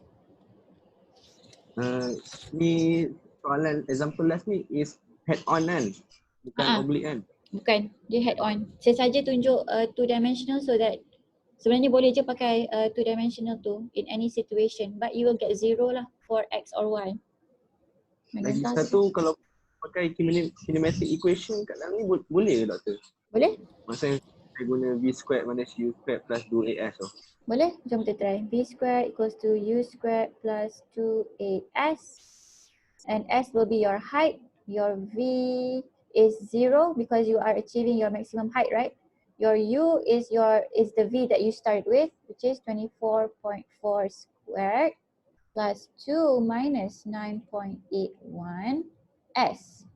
Ni soalan example last ni is head on kan? Bukan oblique kan? Bukan, dia head on. Saya saja tunjuk two dimensional so that sebenarnya boleh je pakai two dimensional tu in any situation, but you will get 0 lah for X or Y. Lagi satu kalau pakai kinematic equation kat dalam ni boleh ke doktor? Boleh? Maksudnya saya guna V squared minus U squared plus 2AS tu. Boleh, jom kita try. V squared equals to U squared plus 2AS. And S will be your height. Your V is 0 because you are achieving your maximum height, right? Your U is the V that you start with, which is 24.4 squared plus 2 minus 9.81 S.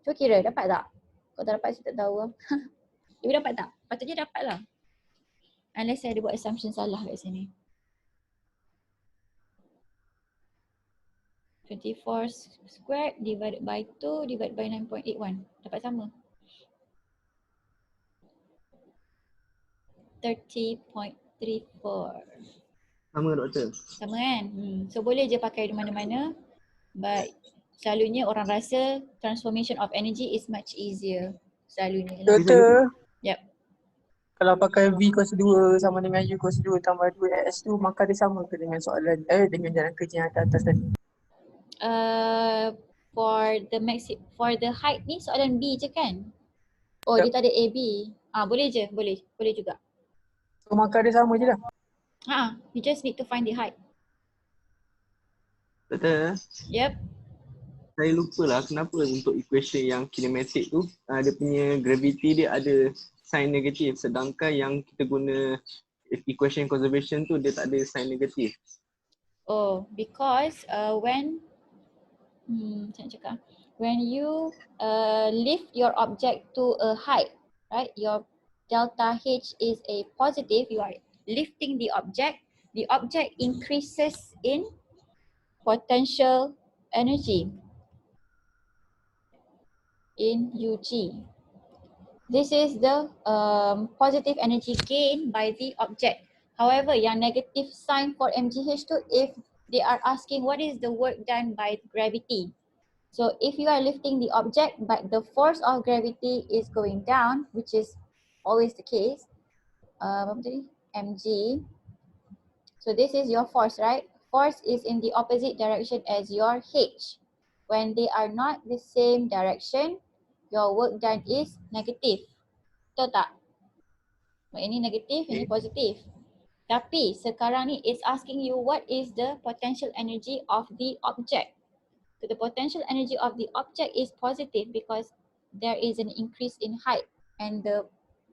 Cuba kira, dapat tak? Kalau tak dapat, saya tak tahu. Ibu dapat tak? Patutnya dapat lah. Unless saya ada buat assumption salah kat sini. 24 squared divided by 2 divided by 9.81. Dapat sama. 30.34. Sama doktor? Sama kan? So boleh je pakai di mana-mana. But selalunya orang rasa transformation of energy is much easier. Selalunya lah. Doktor, Yep. kalau pakai V kuasa 2 sama dengan U kuasa 2 tambah 2S tu, maka dia sama ke dengan soalan dengan jalan kerja yang atas tadi? For the height ni soalan B je kan? Oh, dia tak ada AB. Boleh je, boleh juga. So maka dia sama je lah. You just need to find the height. Doktor? Yep. Saya lupa lah kenapa untuk equation yang kinematic tu dia punya gravity dia ada sign negatif, sedangkan yang kita guna equation conservation tu dia tak ada sign negatif. Oh, because when you lift your object to a height, right? Your delta H is a positive. You are lifting the object. the object increases in potential energy in UG. This is the positive energy gained by the object. However, yang negative sign for MGH tu, if they are asking what is the work done by gravity. So if you are lifting the object but the force of gravity is going down, which is always the case, mg. So this is your force, right? Force is in the opposite direction as your h. When they are not the same direction, your work done is negative. Betul tak? Ini negatif, ini positif. Tapi sekarang ni it's asking you what is the potential energy of the object. So the potential energy of the object is positive because there is an increase in height and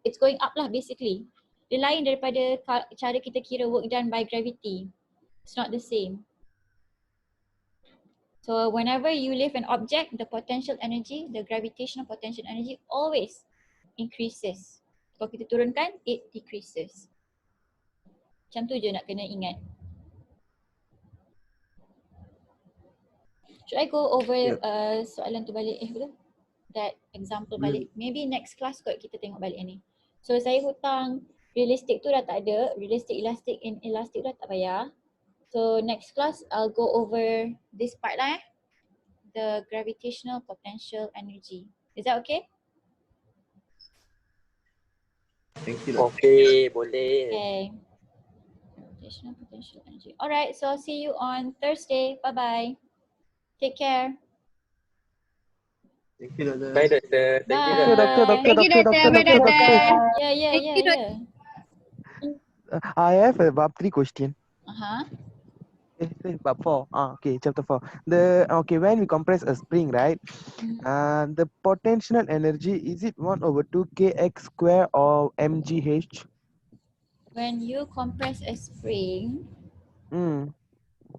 it's going up lah basically. Dia lain daripada cara kita kira work done by gravity. It's not the same. So whenever you lift an object, the potential energy, the gravitational potential energy always increases. Kalau kita turunkan, it decreases. Macam tu je nak kena ingat. Should I go over soalan tu balik? Betul? That example balik. Maybe next class kot kita tengok balik ni. So saya hutang realistic tu dah tak ada. Realistic, elastic, inelastic dah tak payah. So next class I'll go over this part lah the gravitational potential energy. Is that okay? Thank you. Okay, boleh. Okay. Gravitational potential energy. Alright, so see you on Thursday. Bye-bye. Take care. Thank you, Doctor. Bye, Doctor. Thank you, Bye. Doctor. Thank you, Doctor. Bye, Doctor. Yeah. I have about 3 questions. Uh-huh. About 4. Okay, chapter 4. When we compress a spring, right? The potential energy, is it 1/2 kx square or mgh? When you compress a spring,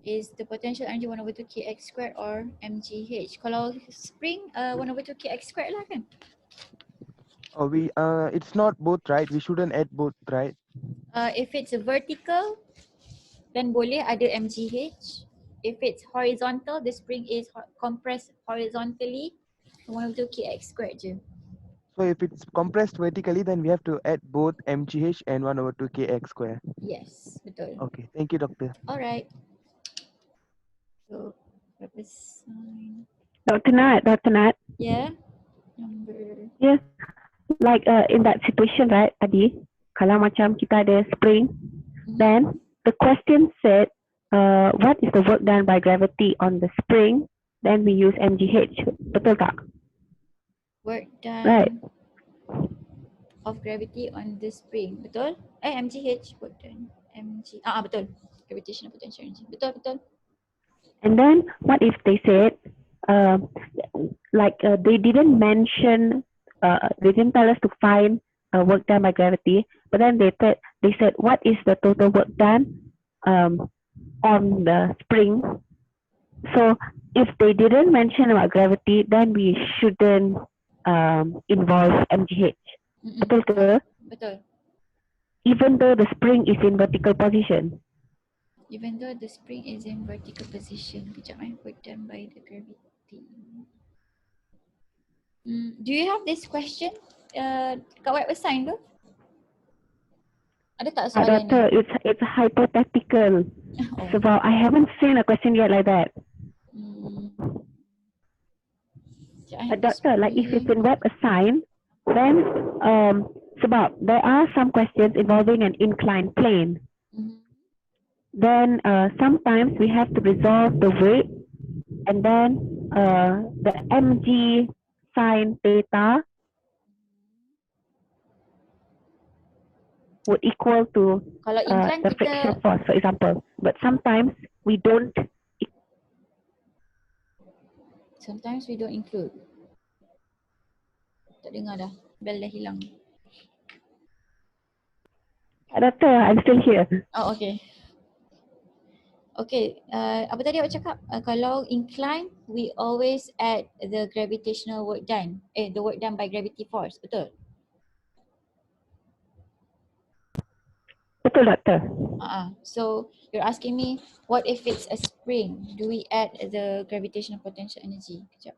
is the potential energy 1/2 kx squared or mgh? Kalau spring 1/2 kx squared lah kan? It's not both, right? We shouldn't add both, right? If it's vertical, then boleh ada mgh. If it's horizontal, the spring is compressed horizontally, 1/2 kx squared je. So if it's compressed vertically, then we have to add both mgh and 1/2 kx square. Yes, betul. Okay, thank you, Doctor. Alright. So, berapa sign? Dr. Nat. Yeah. Number. Yes. Like in that situation, right, tadi, kalau macam kita ada spring, then the question said, what is the work done by gravity on the spring? Then we use mgh. Betul tak? Work done Right. of gravity on the spring. Betul? mgh work done. Betul. Gravitational potential energy. Betul. And then what if they said, they didn't mention, they didn't tell us to find work done by gravity, but then they said what is the total work done on the spring? So if they didn't mention about gravity, then we shouldn't involve mgh. Betul ke? Betul. Even though the spring is in vertical position. Even though the spring is in vertical position. Kejap work done by the gravity. Do you have this question kat web assign tu? Ada tak soalan Doctor, it's hypothetical. Sebab I haven't seen a question yet like that. Doctor, like if it's in web assign, then sebab there are some questions involving an inclined plane. Then sometimes we have to resolve the weight, and then the mg sine theta would equal to Kalau incline the friction force, for example. But sometimes we don't. Sometimes we don't include. Tak dengar dah. Bell dah hilang. Doctor, I'm still here. Oh, okay. Okay, apa tadi awak cakap? Kalau incline, we always add the gravitational work done. The work done by gravity force, betul? Betul, Doktor. So you're asking me, what if it's a spring? Do we add the gravitational potential energy? Kejap.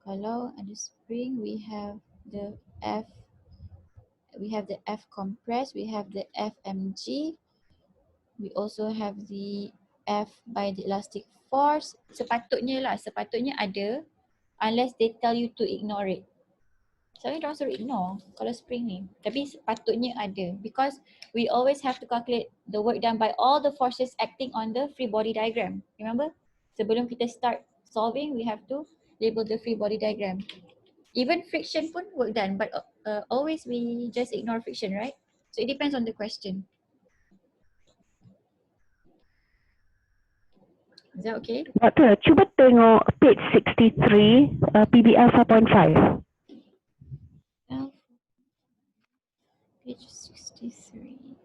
Kalau ada spring, we have the F compressed, we have the FMG, we also have the F by the elastic force. Sepatutnya ada, unless they tell you to ignore it. Soalnya diorang suruh ignore kalau spring ni. Tapi sepatutnya ada, because we always have to calculate the work done by all the forces acting on the free body diagram. Remember? Sebelum kita start solving, we have to label the free body diagram. Even friction pun work done, but always we just ignore friction, right? So it depends on the question. Is that okay? Doktor, cuba tengok page 63, PBL 4.5. Page 63.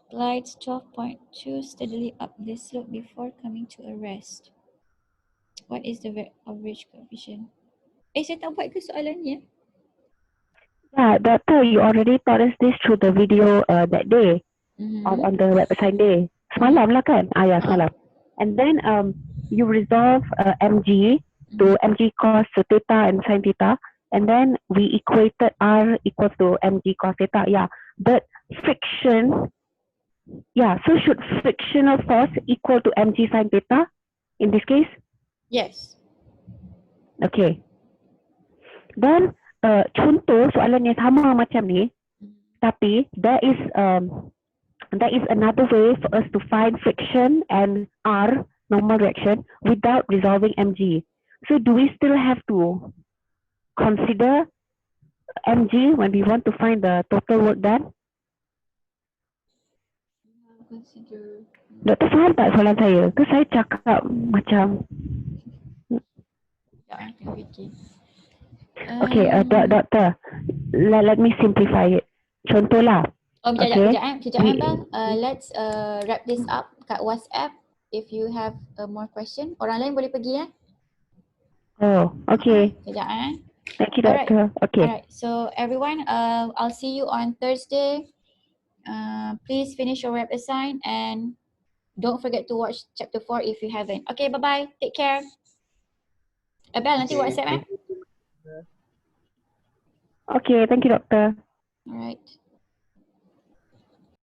Glides 12.2 steadily up the slope before coming to a rest. What is the average coefficient? Saya tak buat ke soalan ni? Yeah, Doctor, you already taught us this through the video that day on the website day. Semalam lah kan? Ya, semalam. And then you resolve mg to mg cos theta and sin theta, and then we equated r equals to mg cos theta. Yeah, but friction. Yeah, so should frictional force equal to mg sin theta in this case? Yes. Okay. Then contoh soalan yang sama macam ni, tapi there is another way for us to find friction and R normal reaction without resolving mg. So do we still have to consider mg when we want to find the total work done? Doktor faham tak soalan saya? Ke saya cakap macam okay, Doctor, let me simplify it. Contoh lah. Kejap, bang. Let's wrap this up kat WhatsApp. If you have more question, orang lain boleh pergi Oh, okay. Kejap Thank you, Doctor. Okay. Alright. So everyone, I'll see you on Thursday. Please finish your web assign and don't forget to watch chapter 4 if you haven't. Okay, bye-bye. Take care. Abel, nanti WhatsApp Okay, thank you, Doctor. Alright.